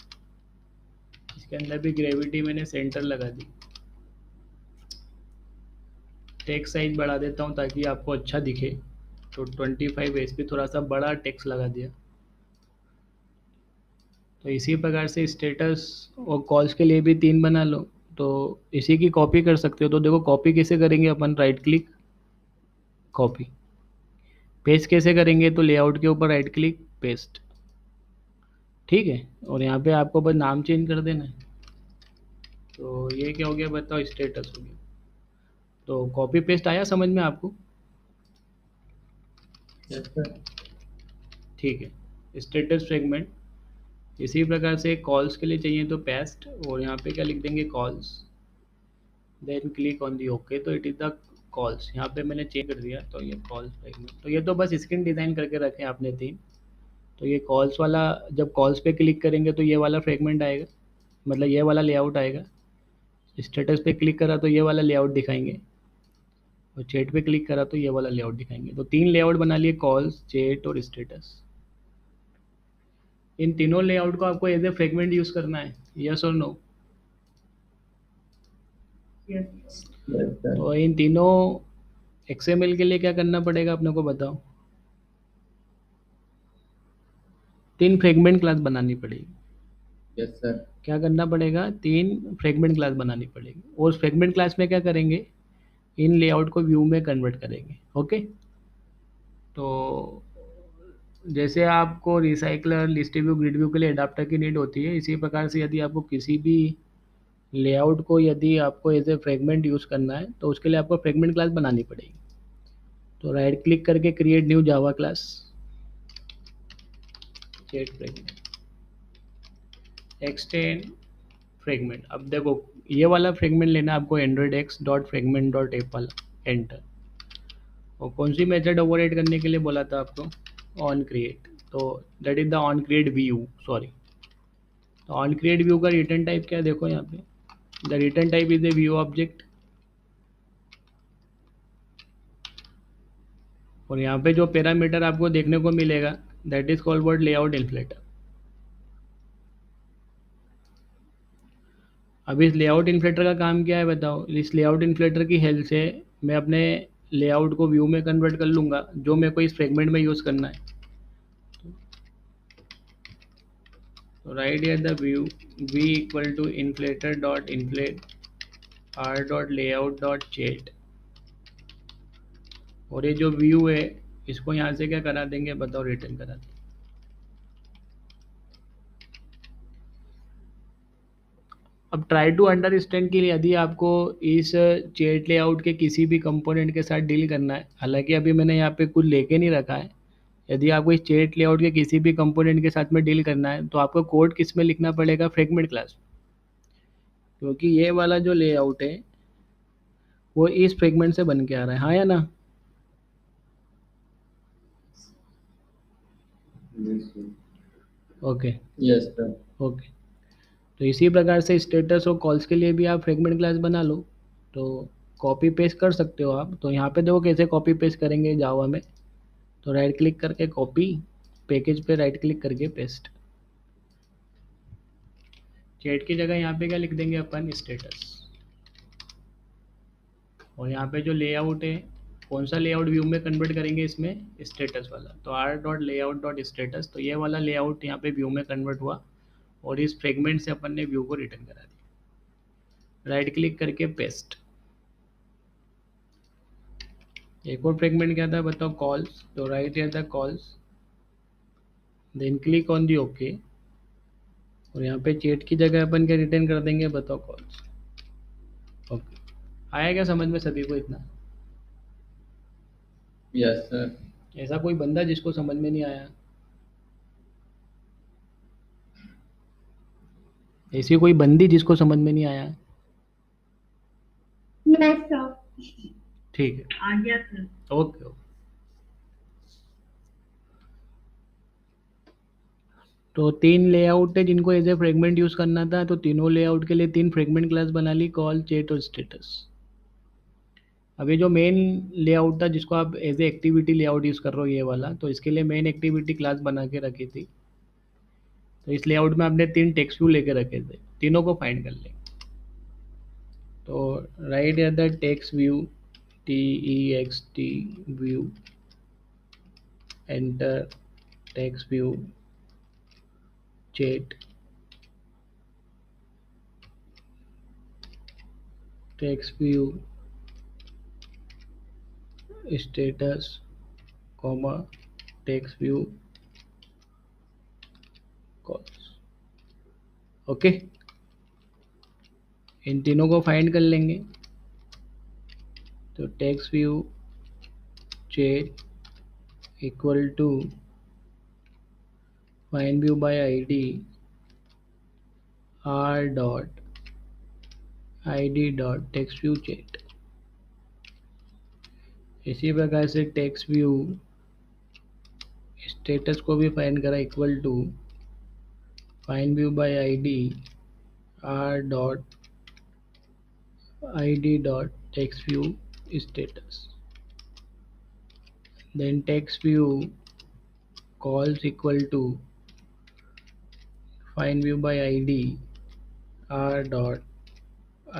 इसके अंदर भी ग्रेविटी मैंने सेंटर लगा दी। टेक्स्ट साइज बढ़ा देता हूँ ताकि आपको अच्छा दिखे, तो 25 SP थोड़ा सा बड़ा टेक्स्ट लगा दिया। तो इसी प्रकार से स्टेटस और कॉल्स के लिए भी 3 बना लो। तो इसी की कॉपी कर सकते हो। तो देखो कॉपी कैसे करेंगे अपन, राइट क्लिक, कॉपी। पेस्ट कैसे करेंगे, तो लेआउट के ऊपर राइट क्लिक, पेस्ट। ठीक है, और यहाँ पे आपको बस नाम चेंज कर देना है। तो ये क्या हो गया बताओ, स्टेटस हो गया। तो कॉपी पेस्ट आया समझ में आपको? Yes, sir. ठीक है, स्टेटस फ्रेगमेंट। इसी प्रकार से कॉल्स के लिए चाहिए तो पेस्ट, और यहाँ पे क्या लिख देंगे, calls, then click on the okay. तो इट इज़ द कॉल्स, यहाँ पे मैंने चेंज कर दिया, तो ये कॉल्स फ्रेगमेंट। तो ये तो बस स्क्रीन डिज़ाइन करके रखे आपने 3। तो ये कॉल्स वाला, जब कॉल्स पे क्लिक करेंगे तो ये वाला फ्रेगमेंट आएगा, मतलब ये वाला लेआउट आएगा। स्टेटस पे क्लिक करा तो ये वाला लेआउट दिखाएंगे, और चैट पे क्लिक करा तो ये वाला लेआउट दिखाएंगे। तो 3 लेआउट बना लिए, कॉल्स, चैट और स्टेटस। इन तीनों लेआउट को आपको एज ए फ्रेगमेंट यूज़ करना है, यस और नो? Yes. Yes, sir. तो इन तीनों XML के लिए क्या करना पड़ेगा अपने को बताओ? 3 फ्रेगमेंट क्लास बनानी पड़ेगी। Yes, sir. क्या करना पड़ेगा? 3 फ्रेगमेंट क्लास बनानी पड़ेगी, और उस फ्रेगमेंट क्लास में क्या करेंगे, इन लेआउट को व्यू में कन्वर्ट करेंगे। ओके, तो जैसे आपको recycler, list view, grid view के लिए एडाप्टर की नीड होती है, इसी प्रकार से यदि आपको किसी भी लेआउट को, यदि आपको एज ए फ्रेगमेंट यूज़ करना है, तो उसके लिए आपको फ्रेगमेंट क्लास बनानी पड़ेगी। तो राइट क्लिक करके क्रिएट न्यू जावा क्लास, चेट फ्रेगमेंट, एक्सटेंड फ्रेगमेंट। अब देखो ये वाला फ्रेगमेंट लेना आपको, Android x dot fragment dot app वाला, एंटर। और कौन सी मेथड ओवरराइड करने के लिए बोला था आपको? On create. तो that is the on create view, sorry. तो ऑन क्रिएट व्यू का रिटर्न टाइप क्या है देखो यहाँ पे, the return type is a view object. और यहाँ पे जो पैरामीटर आपको देखने को मिलेगा that is called word layout inflater. अब इस लेआउट इन्फ्लेटर का काम क्या है बताओ? इस लेआउट इन्फ्लेटर की हेल्प से मैं अपने लेआउट को व्यू में कन्वर्ट कर लूँगा, जो मेरे को इस फ्रेगमेंट में यूज़ करना है। तो right here the view v equal to inflater dot inflate r dot layout dot chat. और ये जो व्यू है इसको यहाँ से क्या करा देंगे बताओ? रिटर्न करा देंगे। अब ट्राई टू अंडरस्टैंड के लिए, यदि आपको इस चेट लेआउट के किसी भी कंपोनेंट के साथ डील करना है, हालांकि अभी मैंने यहाँ पे कुछ लेके नहीं रखा है, यदि आपको इस चेट लेआउट के किसी भी कंपोनेंट के साथ में डील करना है तो आपको कोड किस में लिखना पड़ेगा? Fragment class. क्योंकि ये वाला जो लेआउट है वो इस फ्रेगमेंट से बन के आ रहा है, हाँ या ना? Yes, sir. Okay Yes, sir. Okay. तो इसी प्रकार से स्टेटस और कॉल्स के लिए भी आप फ्रेगमेंट क्लास बना लो। तो कॉपी पेस्ट कर सकते हो आप। तो यहाँ पे देखो कैसे कॉपी पेस्ट करेंगे जावा में। तो राइट क्लिक करके कॉपी, पैकेज पे राइट क्लिक करके पेस्ट। चैट की जगह यहाँ पे क्या लिख देंगे अपन? स्टेटस। और यहाँ पे जो लेआउट है, कौन सा लेआउट व्यू में कन्वर्ट करेंगे? इसमें स्टेटस वाला। तो R dot layout dot status, तो ये वाला लेआउट यहाँ पे व्यू में कन्वर्ट हुआ और इस फ्रेगमेंट से अपन ने व्यू को रिटर्न करा दिया। राइट क्लिक करके पेस्ट। एक और फ्रेगमेंट क्या था बताओ? कॉल्स। तो right here the calls, then click on the okay. और यहाँ पे चैट की जगह अपन क्या रिटर्न कर देंगे बताओ? कॉल्स। ओके, आया क्या समझ में सभी को इतना? Yes, sir. ऐसा कोई बंदा जिसको समझ में नहीं आया? ऐसी कोई बंदी जिसको समझ में नहीं आया? Yes, sir. ठीक है, आ गया सर। Okay okay. तो 3 लेआउट है जिनको एज ए फ्रेगमेंट यूज़ करना था। तो तीनों लेआउट के लिए 3 फ्रेगमेंट क्लास बना ली, कॉल, चैट और स्टेटस। अब ये जो मेन लेआउट था जिसको आप as a activity layout use कर रहे हो, ये वाला, तो इसके लिए मेन एक्टिविटी क्लास बना के रखी थी। तो इस लेआउट में आपने 3 टेक्स्ट व्यू लेके रखे थे, तीनों को फाइंड कर लेंगे। तो right here the text view, TEXT view, enter text view chat, text view status, comma text view calls. Okay, इन तीनों को फाइंड कर लेंगे। तो text view chat equal to find view by ID r dot id dot text view chat. इसी प्रकार से टेक्स्ट व्यू स्टेटस को भी फाइंड करा, equal to find view by ID r dot id dot text view status. then text view calls equal to find view by id r dot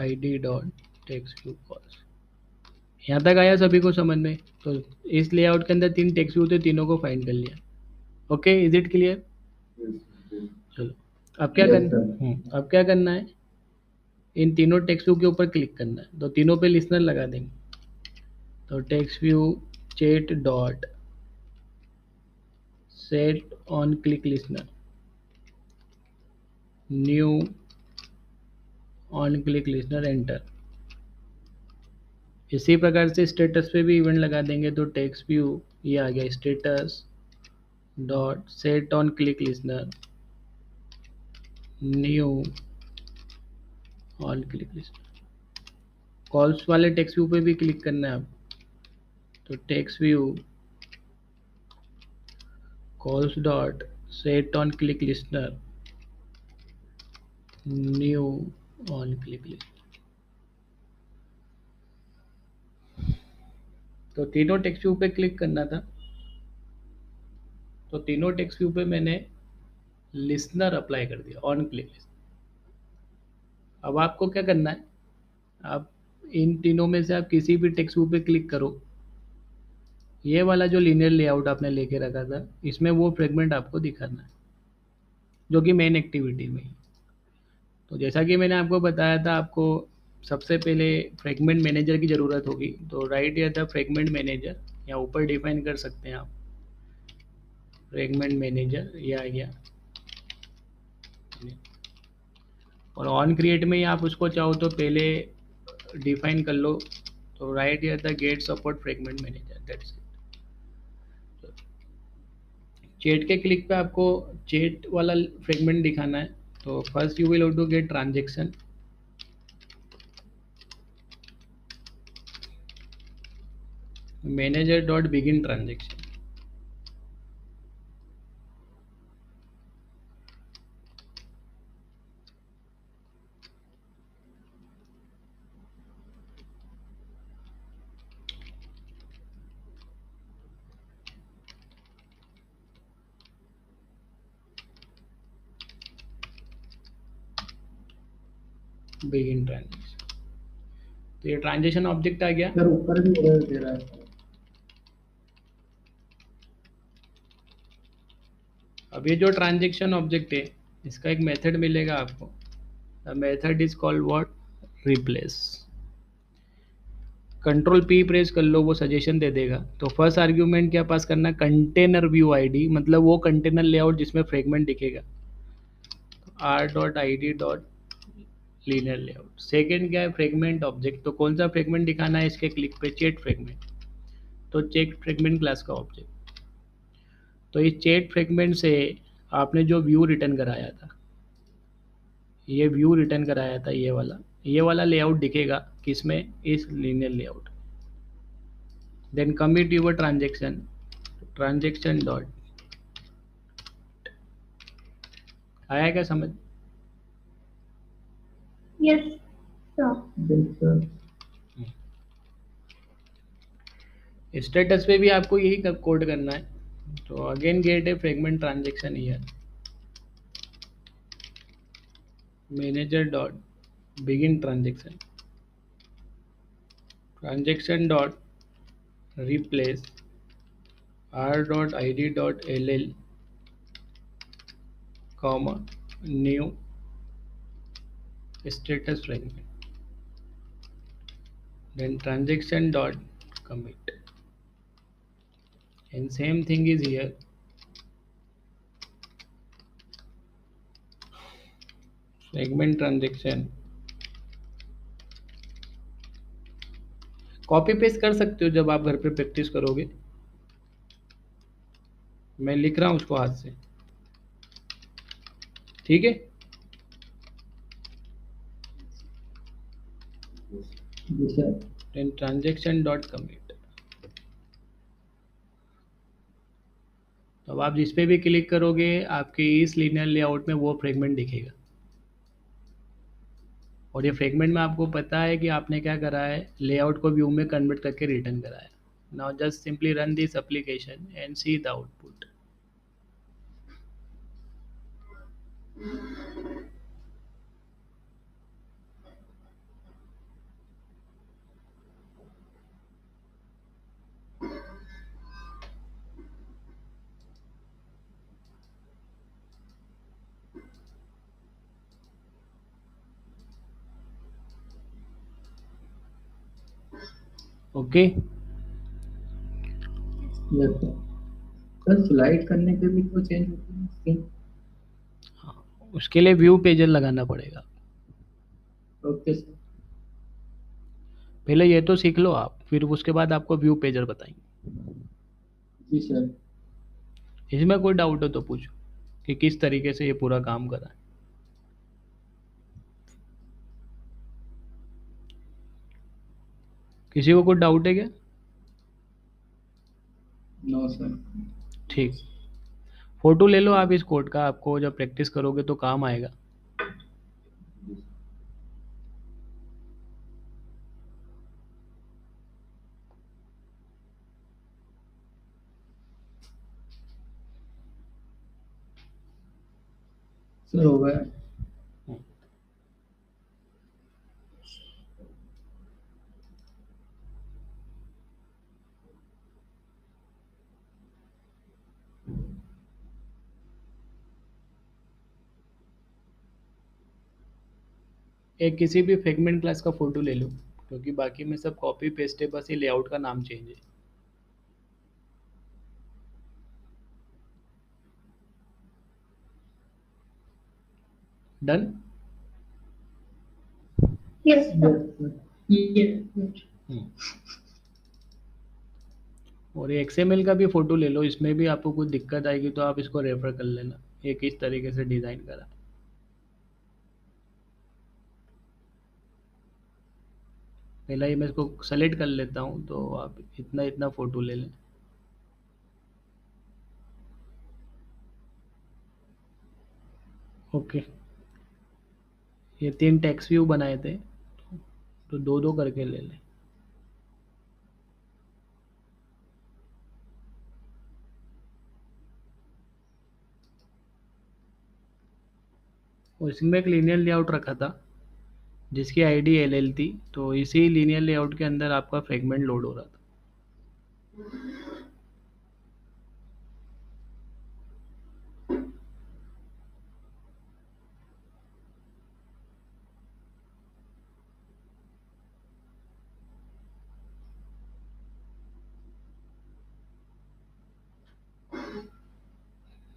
id dot text view calls। यहाँ तक आया सभी को समझ में? तो इस लेआउट के अंदर 3 टेक्स्ट व्यू थे, तीनों को फाइंड कर लिया। Okay, is it clear? Yes, yes. चलो, अब क्या Yes, करना? sir. अब क्या करना है? इन तीनों टेक्स्ट व्यू के ऊपर क्लिक करना है। तो तीनों पे लिसनर लगा देंगे। तो text view chat dot set on click listener, new on click listener, enter. इसी प्रकार से स्टेटस पे भी इवेंट लगा देंगे तो टेक्स्ट व्यू ये आ गया status dot set on click listener new on click listener. Calls वाले टेक्स्ट व्यू पे भी क्लिक करना है आप, तो text view calls dot set on click listener new on click listener. तो तीनों टेक्स्ट व्यू पे क्लिक करना था, तो तीनों टेक्स्ट व्यू पे मैंने लिसनर अप्लाई कर दिया ऑन क्लिक लिसनर। अब आपको क्या करना है, आप इन तीनों में से आप किसी भी टेक्स्ट व्यू पे क्लिक करो, ये वाला जो लीनियर लेआउट आपने लेके रखा था इसमें वो फ्रेगमेंट आपको दिखाना है जो कि मेन एक्टिविटी में ही। तो जैसा कि मैंने आपको बताया था, आपको सबसे पहले फ्रेगमेंट मैनेजर की ज़रूरत होगी, तो राइट या था फ्रेगमेंट मैनेजर, या ऊपर डिफाइन कर सकते हैं आप फ्रेगमेंट मैनेजर, ये आ गया। और ऑन क्रिएट में ही आप उसको चाहो तो पहले डिफाइन कर लो, तो राइट या था get support fragment manager, that's it. Chat के क्लिक पे आपको चैट वाला फ्रेगमेंट दिखाना है, तो first you will have to get transaction, manager dot begin transaction. Begin transaction, तो ये ट्रांजेक्शन ऑब्जेक्ट आ गया। सर ऊपर भी एरर दे रहा है। अब ये जो ट्रांजेक्शन ऑब्जेक्ट है इसका एक मेथड मिलेगा आपको, the method is called what, replace. Control P press कर लो, वो सजेशन दे देगा। तो फर्स्ट आर्ग्यूमेंट क्या पास करना, कंटेनर व्यू आईडी, मतलब वो कंटेनर लेआउट जिसमें फ्रेगमेंट दिखेगा, are dot I D dot linear layout. Second क्या है, फ्रेगमेंट ऑब्जेक्ट, तो कौन सा फ्रेगमेंट दिखाना है इसके क्लिक पे, चैट फ्रेगमेंट, तो चेक फ्रेगमेंट क्लास का ऑब्जेक्ट। तो इस चैट फ्रेगमेंट से आपने जो व्यू रिटर्न कराया था, ये व्यू रिटर्न कराया था, ये वाला लेआउट दिखेगा किसमें, इस linear layout. Then commit your transaction, transaction dot, आया क्या समझ? Yes, sir. Yes, sir. Status पे भी आपको यही कोड करना है, तो again get a fragment transaction here, manager dot begin transaction, transaction dot replace R dot I D dot L L comma new status fragment, then transaction dot commit, and same thing is here, fragment transaction। Copy paste कर सकते हो जब आप घर पे प्रैक्टिस करोगे, मैं लिख रहा हूँ उसको हाथ से, ठीक है। जी sir. then transaction dot commit, तो अब आप जिस पे भी क्लिक करोगे आपके इस लीनियर लेआउट में वो फ्रेगमेंट दिखेगा, और ये फ्रेगमेंट में आपको पता है कि आपने क्या करा है, लेआउट को व्यू में कन्वर्ट करके रिटर्न करा है। Now just simply run this application and see the output. Okay, yes sir. Sir slide करने पे भी तो चेंज होती है स्क्रीन। उसके लिए व्यू पेजर लगाना पड़ेगा। Okay sir. पहले ये तो सीख लो आप, फिर उसके बाद आपको व्यू पेजर बताएंगे। जी सर। इसमें कोई डाउट हो तो पूछो कि किस तरीके से ये पूरा काम करा है। किसी को कोई डाउट है क्या? No sir. ठीक, फोटो ले लो आप इस कोड का, आपको जब प्रैक्टिस करोगे तो काम आएगा। सर हो गया। एक किसी भी फ्रेगमेंट क्लास का फोटो ले लो, क्योंकि बाकी में सब कॉपी पेस्ट है, बस ये लेआउट का नाम चेंज है। डन। Yes, sir. Yes. और ये XML का भी फोटो ले लो, इसमें भी आपको कुछ दिक्कत आएगी तो आप इसको रेफर कर लेना, ये किस तरीके से डिज़ाइन करा। पहला ही मैं इसको सेलेक्ट कर लेता हूँ, तो आप इतना इतना फ़ोटो ले लें। ओके, ये 3 टेक्स्ट व्यू बनाए थे, तो दो दो करके ले लें। और इसमें एक लीनियर लेआउट रखा था जिसकी आईडी LL थी, तो इसी लीनियर लेआउट के अंदर आपका फ्रेगमेंट लोड हो रहा था।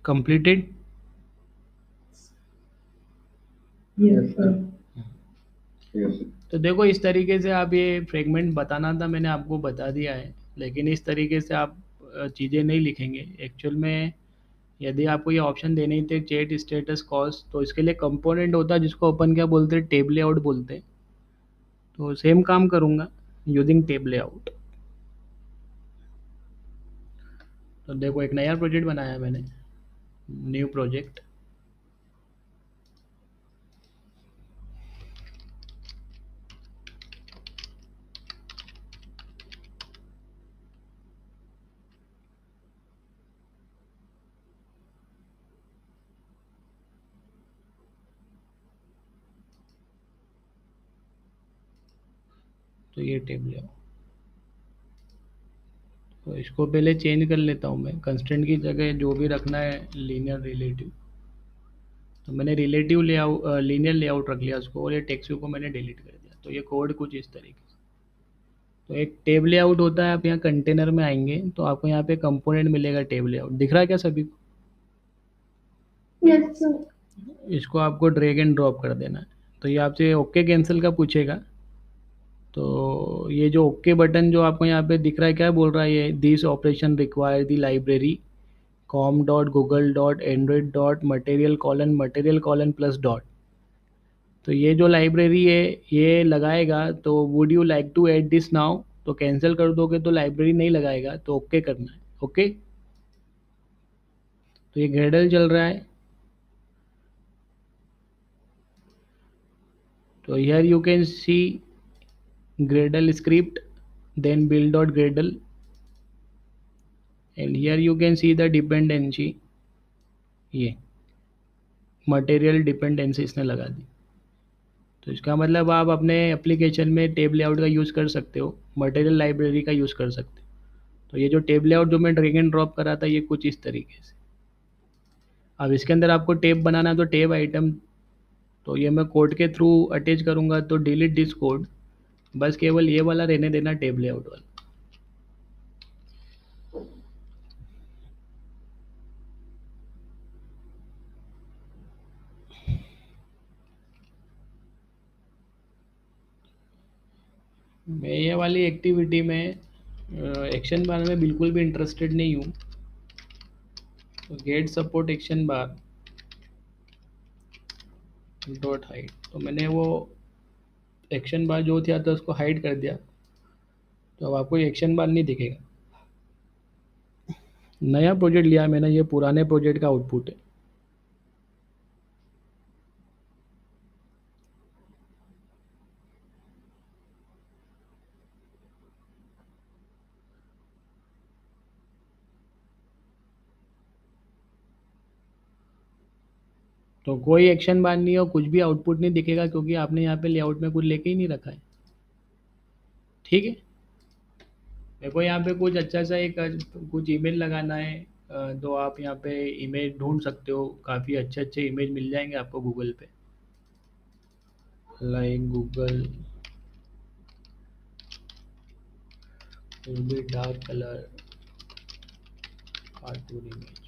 कंप्लीटेड। Yes, sir. Yes. तो देखो, इस तरीके से आप, ये फ्रेगमेंट बताना था मैंने आपको बता दिया है, लेकिन इस तरीके से आप चीज़ें नहीं लिखेंगे एक्चुअल में। यदि आपको ये ऑप्शन देने ही थे चेट स्टेटस कॉस्ट, तो इसके लिए कंपोनेंट होता है जिसको अपन क्या बोलते हैं, टेब लेआउट बोलते हैं। तो सेम काम करूँगा यूजिंग टेब लेआउट। तो देखो, एक नया प्रोजेक्ट बनाया मैंने, न्यू प्रोजेक्ट। तो ये टेब लेआउट, तो इसको पहले चेंज कर लेता हूँ मैं, कंस्ट्रेंट की जगह जो भी रखना है लीनियर रिलेटिव, तो मैंने रिलेटिव लेआउट लीनियर लेआउट रख लिया उसको, और ये टेक्स्ट व्यू को मैंने डिलीट कर दिया। तो ये कोड कुछ इस तरीके से। तो एक टेब लेआउट होता है, आप यहाँ कंटेनर में आएंगे तो आपको यहाँ पे कंपोनेंट मिलेगा, टेब लेआउट दिख रहा है क्या सभी को? Yes, sir. इसको आपको ड्रैग एंड ड्रॉप कर देना है। तो ये आपसे ओके कैंसिल का पूछेगा, तो ये जो ओके बटन जो आपको यहाँ पे दिख रहा है, क्या बोल रहा है ये, this operation require the library com dot Google dot Android dot material colon plus dot. तो ये जो लाइब्रेरी है ये लगाएगा, तो would you like to add this now, तो कैंसिल कर दोगे तो लाइब्रेरी नहीं लगाएगा, तो ओके करना है। ओके, तो ये ग्रेडल चल रहा है। तो here you can see Gradle script, then build.gradle, and here you can see the dependency, ये मटेरियल डिपेंडेंसी इसने लगा दी। तो इसका मतलब आप अपने एप्लीकेशन में टेब लेआउट का यूज़ कर सकते हो, मटेरियल लाइब्रेरी का यूज़ कर सकते हो। तो ये जो टेब लेआउट जो मैं ड्रैग एंड ड्रॉप करा था, ये कुछ इस तरीके से। अब इसके अंदर आपको टेब बनाना है, तो टेब आइटम, तो ये मैं कोड के थ्रू अटैच करूँगा, तो डिलीट दिस कोड, बस केवल ये वाला रहने देना, टेब लेआउट वाला। मैं ये वाली एक्टिविटी में एक्शन बार में बिल्कुल भी इंटरेस्टेड नहीं हूँ। तो गेट सपोर्ट एक्शन बार डॉट हाइड, तो मैंने वो एक्शन बार जो था तो उसको हाइड कर दिया, तो अब आपको एक्शन बार नहीं दिखेगा। नया प्रोजेक्ट लिया मैंने, ये पुराने प्रोजेक्ट का आउटपुट है। तो कोई एक्शन बार नहीं है और कुछ भी आउटपुट नहीं दिखेगा, क्योंकि आपने यहाँ पे लेआउट में कुछ लेके ही नहीं रखा है। ठीक है, मेरे को यहाँ पे कुछ अच्छा सा एक कुछ इमेज लगाना है, तो आप यहाँ पे इमेज ढूंढ सकते हो। काफ़ी अच्छे अच्छे इमेज मिल जाएंगे आपको गूगल पे, like Google will be dark color cartoon image।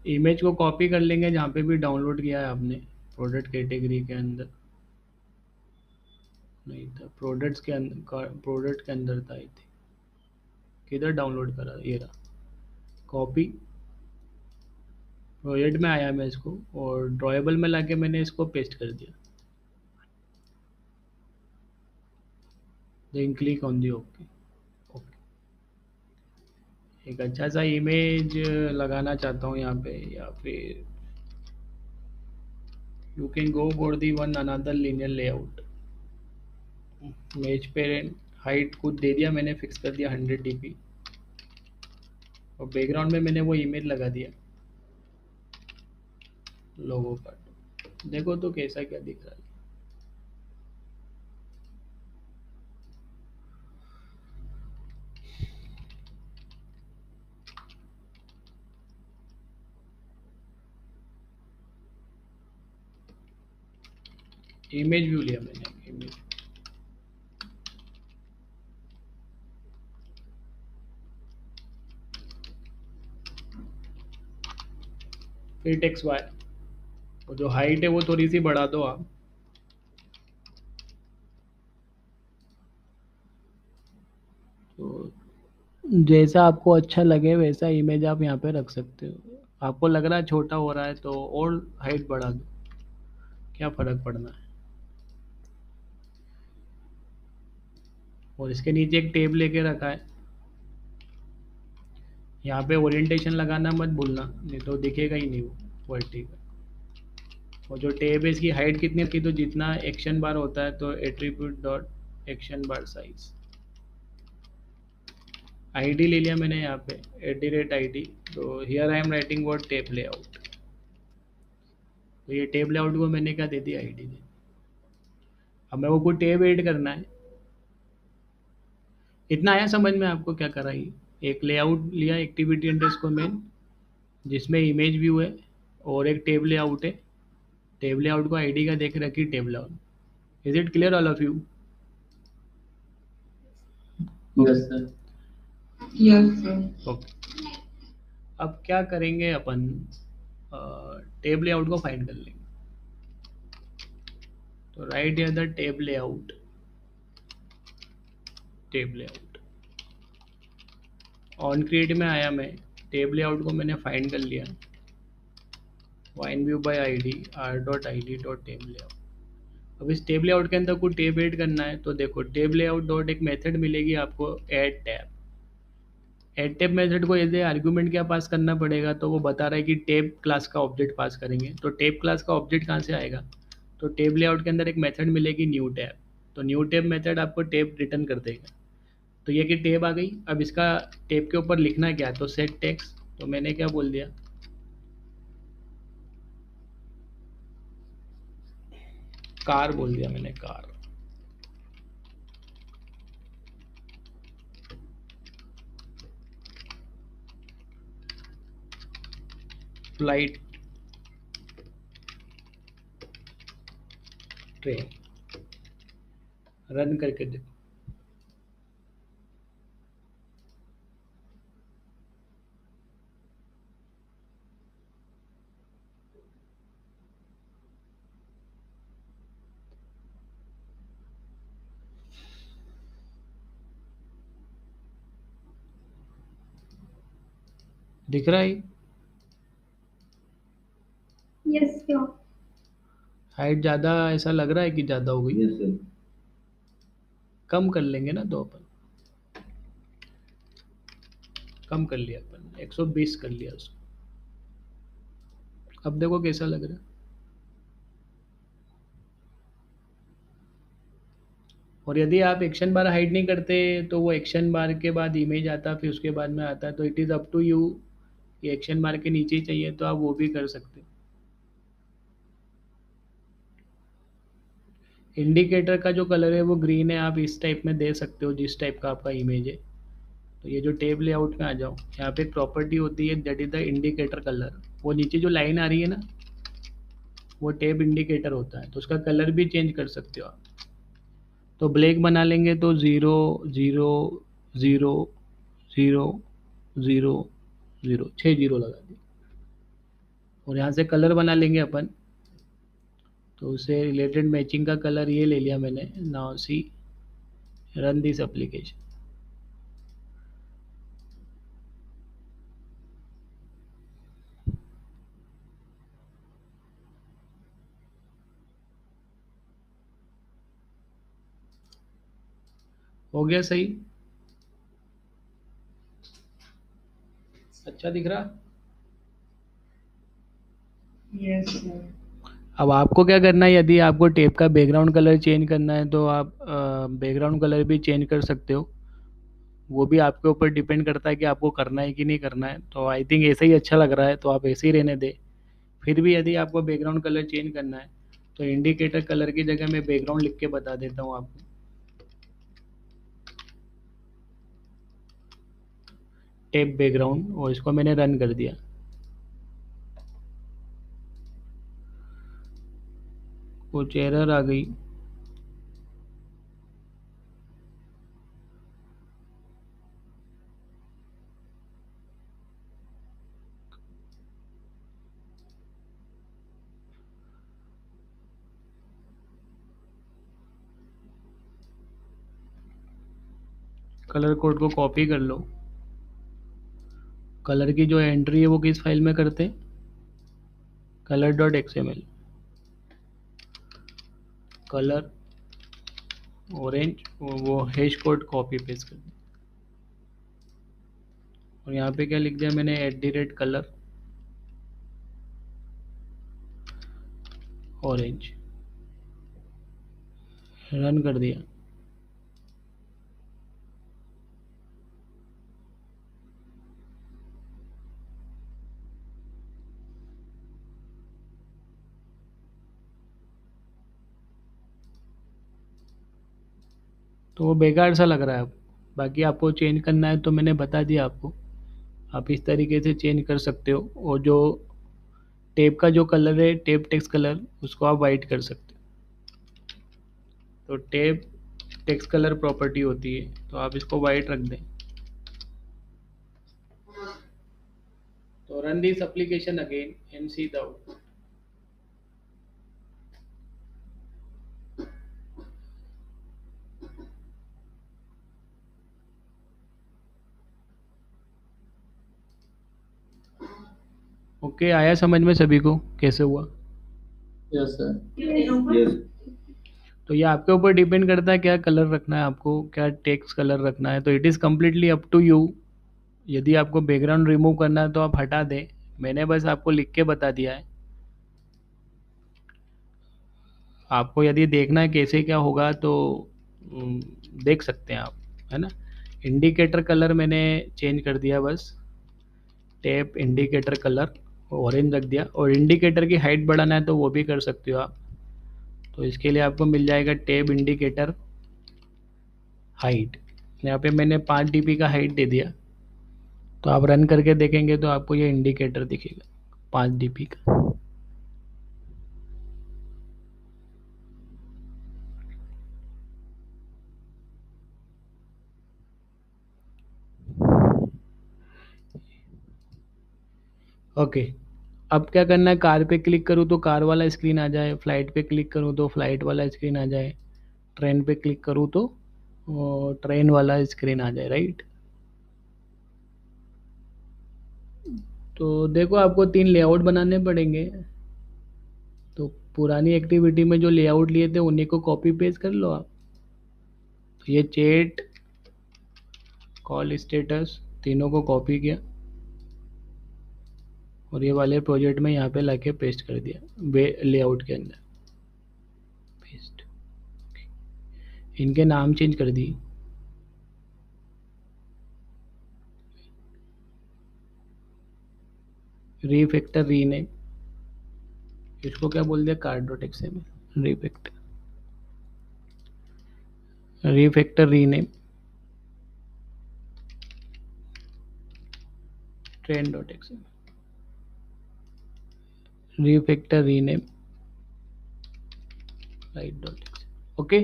Image को कॉपी कर लेंगे जहाँ पे भी डाउनलोड किया है आपने, प्रोडक्ट कैटेगरी के अंदर नहीं था, प्रोडक्ट्स के अंदर, प्रोडक्ट के अंदर था आई थिंक। किधर डाउनलोड करा, ये रहा, कॉपी प्रोजेक्ट में आया मैं इसको, और ड्रॉएबल में लाके मैंने इसको पेस्ट कर दिया। Then click on the okay. एक अच्छा सा इमेज लगाना चाहता हूँ यहाँ पे, या फिर you can go for the one another linear layout. Image parent height कुछ दे दिया मैंने, फिक्स कर दिया 100 dp, और बैकग्राउंड में मैंने वो इमेज लगा दिया लोगों का। देखो तो कैसा क्या दिख रहा है। इमेज व्यू लिया मैंने, इमेज फिर टेक्स्ट वाई, और जो हाइट है वो थोड़ी सी बढ़ा दो आप। तो जैसा आपको अच्छा लगे वैसा इमेज आप यहाँ पे रख सकते हो। आपको लग रहा है छोटा हो रहा है तो और हाइट बढ़ा दो, क्या फ़र्क पड़ना है। और इसके नीचे एक टेब लेके रखा है, यहाँ पे ओरिएंटेशन लगाना मत भूलना, नहीं तो दिखेगा ही नहीं वो वर्टिकल। और जो टेब है इसकी हाइट कितनी रखी, तो जितना एक्शन बार होता है तो attribute dot action bar size. ID ले लिया मैंने यहाँ पे @id, तो here I am writing word tab layout. तो ये टेब लेआउट को मैंने क्या दे दिया, आईडी दे। अब मेरे को कोई टेब ऐड करना है। इतना आया समझ में आपको क्या करा ये? एक लेआउट लिया एक्टिविटी अंडरस्कोर मेन, जिसमें इमेज व्यू है, और एक टेब लेआउट है। टेब लेआउट को आईडी का देख रखी tab layout. Is it clear all of you? Yes sir. Yes, sir. Okay, अब क्या करेंगे अपन, टेब लेआउट को फाइंड कर लेंगे। तो right here the tab layout, tab layout on create में आया मैं, टेब लेआउट को मैंने फाइंड कर लिया, find view by ID R dot ID dot tab layout. अब इस टेब लेआउट के अंदर कोई टेब ऐड करना है, तो देखो टेब लेआउट डॉट एक मेथड मिलेगी आपको, add tab. Add tab method को यदि आर्गुमेंट क्या पास करना पड़ेगा, तो वो बता रहा है कि टेब क्लास का ऑब्जेक्ट पास करेंगे। तो टेब क्लास का ऑब्जेक्ट कहाँ से आएगा, तो टेब लेआउट के अंदर एक मेथड मिलेगी न्यू टैब। तो न्यू टेब मेथड आपको टेब रिटर्न कर देगा। तो ये कि टेब आ गई, अब इसका टेब के ऊपर लिखना क्या है, तो सेट टेक्स्ट, तो मैंने क्या बोल दिया, कार बोल दिया मैंने, कार। Flight, train. रन करके देखो। दिख रहा है? Yes, sir. हाइट ज़्यादा ऐसा लग रहा है कि ज़्यादा हो गई? Yes sir. कम कर लेंगे ना, तो अपन कम कर लिया, अपन 120 कर लिया उसको। अब देखो कैसा लग रहा है। और यदि आप एक्शन बार हाइड नहीं करते तो वो एक्शन बार के बाद इमेज आता, फिर उसके बाद में आता है, तो it is up to you. ये एक्शन बार के नीचे ही चाहिए तो आप वो भी कर सकते हो। इंडिकेटर का जो कलर है वो ग्रीन है, आप इस टाइप में दे सकते हो जिस टाइप का आपका इमेज है। तो ये जो टेब लेआउट में आ जाओ, यहाँ पे एक प्रॉपर्टी होती है that is the indicator colour. वो नीचे जो लाइन आ रही है ना, वो टेब इंडिकेटर होता है, तो उसका कलर भी चेंज कर सकते हो आप। तो ब्लैक बना लेंगे तो 0 0 0 0 0 0, 6 जीरो लगा दिए। और यहाँ से कलर बना लेंगे अपन, तो उससे रिलेटेड मैचिंग का कलर ये ले लिया मैंने। Now see, run this application. हो गया सही? अच्छा दिख रहा? Yes, sir. अब आपको क्या करना है, यदि आपको टेप का बैकग्राउंड कलर चेंज करना है तो आप बैकग्राउंड कलर भी चेंज कर सकते हो। वो भी आपके ऊपर डिपेंड करता है कि आपको करना है कि नहीं करना है। तो आई थिंक ऐसे ही अच्छा लग रहा है तो आप ऐसे ही रहने दें। फिर भी यदि आपको बैकग्राउंड कलर चेंज करना है तो इंडिकेटर कलर की जगह मैं बैकग्राउंड लिख के बता देता हूँ आपको। टेप बैकग्राउंड, और इसको मैंने रन कर दिया। कुछ एरर आ गई। कलर कोड को कॉपी कर लो। कलर की जो एंट्री है वो किस फाइल में करते हैं, color.xml। कलर ऑरेंज, वो हैश कोड कॉपी पेस्ट कर दिया। और यहाँ पे क्या लिख दिया मैंने, @color ऑरेंज। रन कर दिया। तो वो बेकार सा लग रहा है अब। बाकी आपको चेंज करना है तो मैंने बता दिया आपको, आप इस तरीके से चेंज कर सकते हो। और जो टेप का जो कलर है, टेप टेक्स्ट कलर, उसको आप वाइट कर सकते हो। तो टेप टेक्स्ट कलर प्रॉपर्टी होती है, तो आप इसको वाइट रख दें। तो run this application again and see the output. Okay, आया समझ में सभी को कैसे हुआ? Yes sir. यस। तो ये आपके ऊपर डिपेंड करता है क्या कलर रखना है आपको, क्या टेक्स्ट कलर रखना है। तो it is completely up to you. यदि आपको बैकग्राउंड रिमूव करना है तो आप हटा दें, मैंने बस आपको लिख के बता दिया है। आपको यदि देखना है कैसे क्या होगा तो उम, देख सकते हैं आप, है ना? इंडिकेटर कलर मैंने चेंज कर दिया बस, टैप इंडिकेटर कलर ऑरेंज रख दिया, और इंडिकेटर की हाइट बढ़ाना है तो वो भी कर सकते हो आप। तो इसके लिए आपको मिल जाएगा टैब इंडिकेटर हाइट, यहाँ पे मैंने 5 dB का हाइट दे दिया। तो आप रन करके देखेंगे तो आपको ये इंडिकेटर दिखेगा 5 dB का। ओके, अब क्या करना है, कार पे क्लिक करूँ तो कार वाला स्क्रीन आ जाए, फ्लाइट पे क्लिक करूँ तो फ्लाइट वाला स्क्रीन आ जाए, ट्रेन पे क्लिक करूँ तो ट्रेन वाला स्क्रीन आ जाए, राइट? तो देखो आपको 3 लेआउट बनाने पड़ेंगे। तो पुरानी एक्टिविटी में जो लेआउट लिए थे उन्हीं को कॉपी पेस्ट कर लो आप। तो ये चैट, कॉल स्टेटस, तीनों को कॉपी किया और ये वाले प्रोजेक्ट में यहाँ पे लाके पेस्ट कर दिया वे लेआउट के अंदर, पेस्ट। इनके नाम चेंज कर दिए, रीफैक्टर रीनेम, इसको क्या बोल दिया, card dot XML, refactor rename, train dot XML, refactor rename, right dot XML. Okay,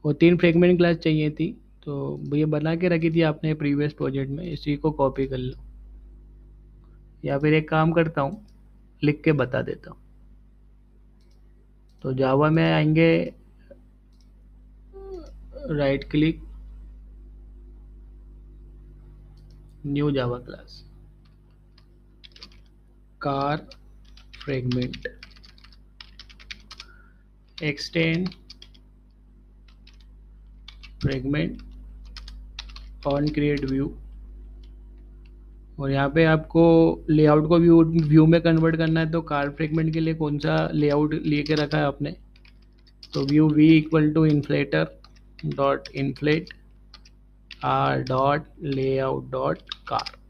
वो 3 फ्रेगमेंट क्लास चाहिए थी, तो ये बना के रखी थी आपने प्रीवियस प्रोजेक्ट में, इसी को कॉपी कर लो। या फिर एक काम करता हूँ, लिख के बता देता हूँ। तो जावा में आएंगे, right click, new Java class, car fragment, extend fragment on create view, और यहाँ पे आपको लेआउट को व्यू में कन्वर्ट करना है। तो कार फ्रेगमेंट के लिए कौन सा लेआउट लेके रखा है आपने, तो view we equal to inflater dot inflate R dot layout dot car.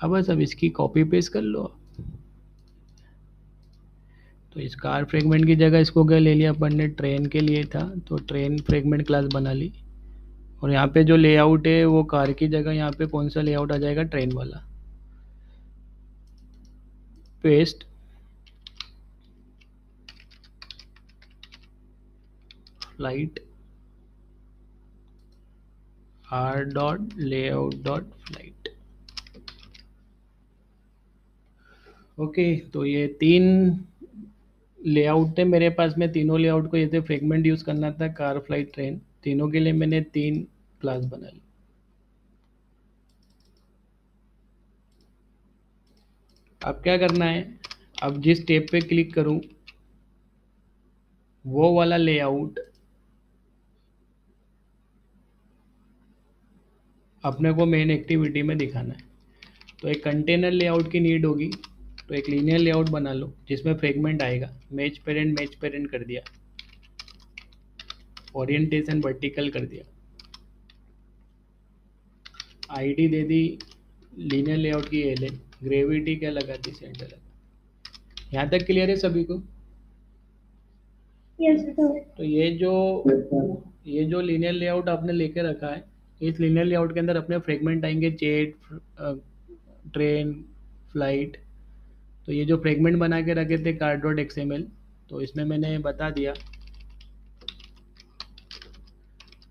अब बस अब इसकी कॉपी पेस्ट कर लो। तो इस कार फ्रेगमेंट की जगह इसको क्या ले लिया अपन ने, ट्रेन के लिए था तो ट्रेन फ्रेगमेंट क्लास बना ली, और यहाँ पे जो लेआउट है वो कार की जगह यहाँ पे कौन सा लेआउट आ जाएगा, ट्रेन वाला, paste, flight are dot layout dot flight. Okay, तो ये 3 लेआउट थे मेरे पास में, तीनों लेआउट को जैसे फ्रेगमेंट यूज़ करना था, कार फ्लाइट ट्रेन, तीनों के लिए मैंने 3 क्लास बना ली। अब क्या करना है, अब जिस टैब पे क्लिक करूं वो वाला लेआउट अपने को मेन एक्टिविटी में दिखाना है। तो एक कंटेनर लेआउट की नीड होगी, तो एक लीनियर लेआउट बना लो जिसमें फ्रेगमेंट आएगा, मैच पेरेंट कर दिया, ओरिएंटेशन वर्टिकल कर दिया, आईडी दे दी लीनियर लेआउट की एल, ग्रेविटी क्या लगा दी, सेंटर लगा। यहाँ तक क्लियर है सभी को? Yes, sir. तो ये जो लीनियर लेआउट आपने लेके रखा है, इस लीनियर लेआउट के अंदर अपने फ्रेगमेंट आएंगे, जेट, ट्रेन, फ्लाइट। तो ये जो फ्रेगमेंट बना के रखे थे कार डॉट एक्सएमएल, तो इसमें मैंने बता दिया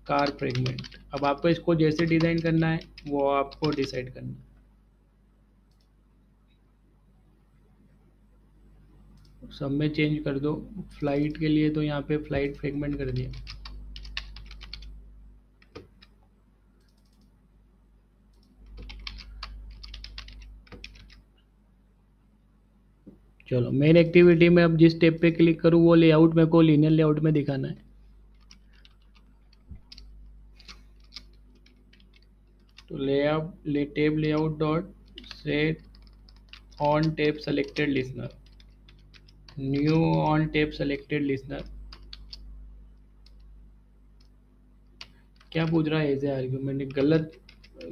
कार फ्रेगमेंट। अब आपको इसको जैसे डिज़ाइन करना है वो आपको डिसाइड करना है। सब में चेंज कर दो, फ्लाइट के लिए तो यहाँ पे फ्लाइट फ्रेगमेंट कर दिया। चलो, मेन एक्टिविटी में अब जिस टेप पे क्लिक करूँ वो लेआउट मेरे को लीनियर लेआउट में दिखाना है। tab layout dot set on tab selected listener, new on tab selected listener. क्या पूछ रहा है एज आर्ग्यूमेंट, गलत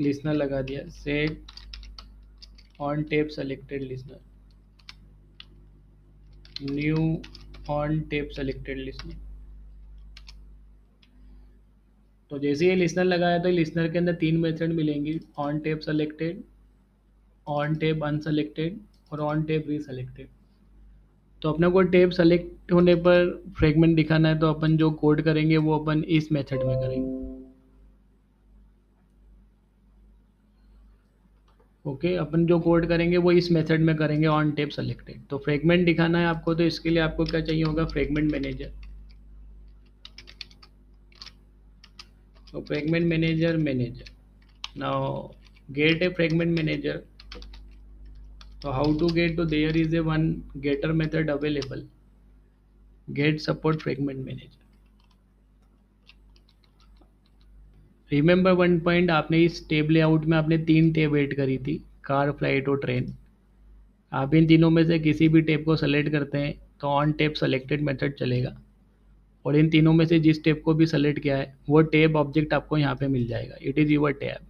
लिसनर लगा दिया. Set on tape selected listener, new on tape selected listener. तो जैसे ये लिसनर लगाया तो लिसनर के अंदर 3 मेथड मिलेंगी, on tape selected, on tape unselected और ऑन टेप रीसेलेक्टेड. तो अपने को टेप सेलेक्ट होने पर फ्रेगमेंट दिखाना है तो अपन जो कोड करेंगे वो अपन इस मेथड में करेंगे. ओके, अपन जो कोड करेंगे वो इस मेथड में करेंगे ऑन टेप सेलेक्टेड. तो फ्रेगमेंट दिखाना है आपको, तो इसके लिए आपको क्या चाहिए होगा, फ्रेगमेंट मैनेजर. तो fragment manager now get a fragment manager. So how to get, to there is a one getter method available, get support fragment manager. Remember one point, आपने इस टेब लेआउट में आपने 3 टेब ऐड करी थी, कार, फ्लाइट और ट्रेन. आप इन तीनों में से किसी भी टेब को सेलेक्ट करते हैं तो ऑन टेब सेलेक्टेड मेथड चलेगा, और इन तीनों में से जिस टेब को भी सेलेक्ट किया है वो टेब ऑब्जेक्ट आपको यहाँ पे मिल जाएगा. It is your tab.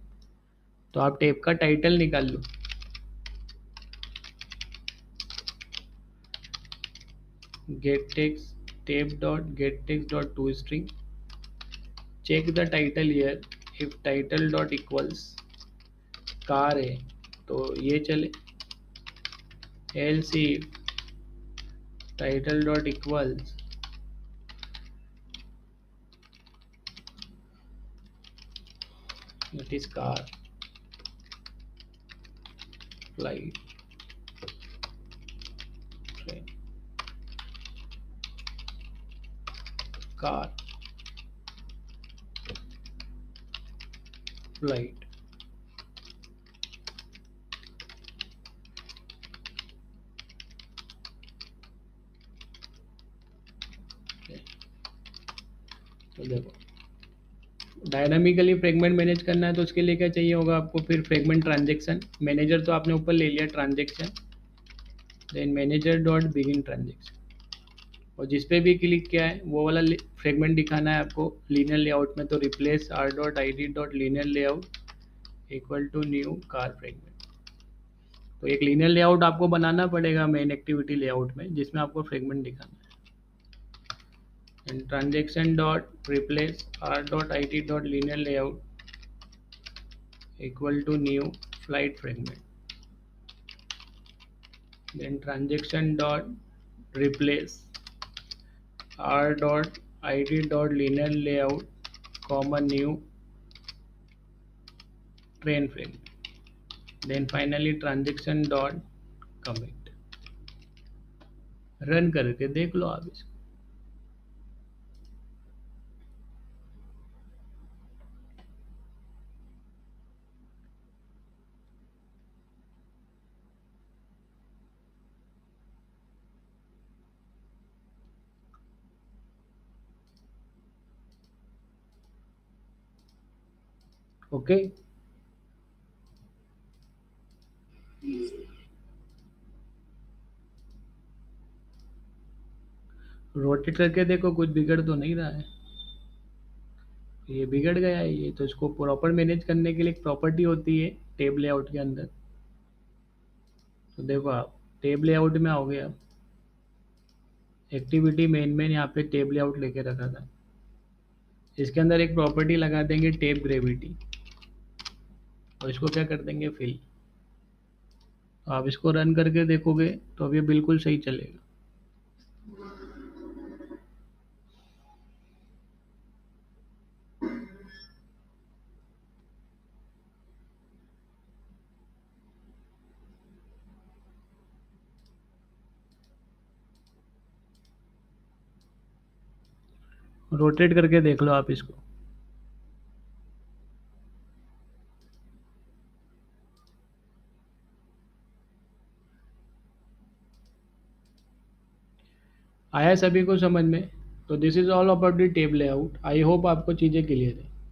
तो आप टेब का टाइटल निकाल लो. Get text tab dot get text dot to string, check the title here. If title dot equals car है तो ये चले, else if title dot equals it is car, flight, train, car, flight. तो देखो, डायनामिकली फ्रेगमेंट मैनेज करना है तो उसके लिए क्या चाहिए होगा आपको, फिर फ्रेगमेंट ट्रांजेक्शन मैनेजर तो आपने ऊपर ले लिया transaction, then manager dot begin transaction, और जिस पे भी क्लिक किया है वो वाला फ्रेगमेंट दिखाना है आपको लीनियर लेआउट में. तो replace R dot I D dot linear layout equal to new car fragment. तो एक लीनियर लेआउट आपको बनाना पड़ेगा मेन एक्टिविटी लेआउट में जिसमें आपको फ्रेगमेंट दिखाना है. and transaction dot replace r dot it dot linear layout equal to new flight fragment. Then transaction dot replace r dot it dot linear layout comma new train fragment. Then finally transaction dot commit. Run करके देख लो आप इसको. ओके, रोटेट करके देखो कुछ बिगड़ तो नहीं रहा है. ये बिगड़ गया है ये, तो इसको प्रॉपर मैनेज करने के लिए एक प्रॉपर्टी होती है टेब लेआउट के अंदर. तो देखो आप टेब लेआउट में आओगे, आप एक्टिविटी मेन यहाँ पे टेब लेआउट लेके रखा था, इसके अंदर एक प्रॉपर्टी लगा देंगे टेब ग्रेविटी, और इसको क्या कर देंगे, फिल. तो आप इसको रन करके देखोगे तो अब ये बिल्कुल सही चलेगा. रोटेट करके देख लो आप इसको. आया सभी को समझ में? तो this is all about the tab layout. I hope आपको चीज़ें क्लियर है.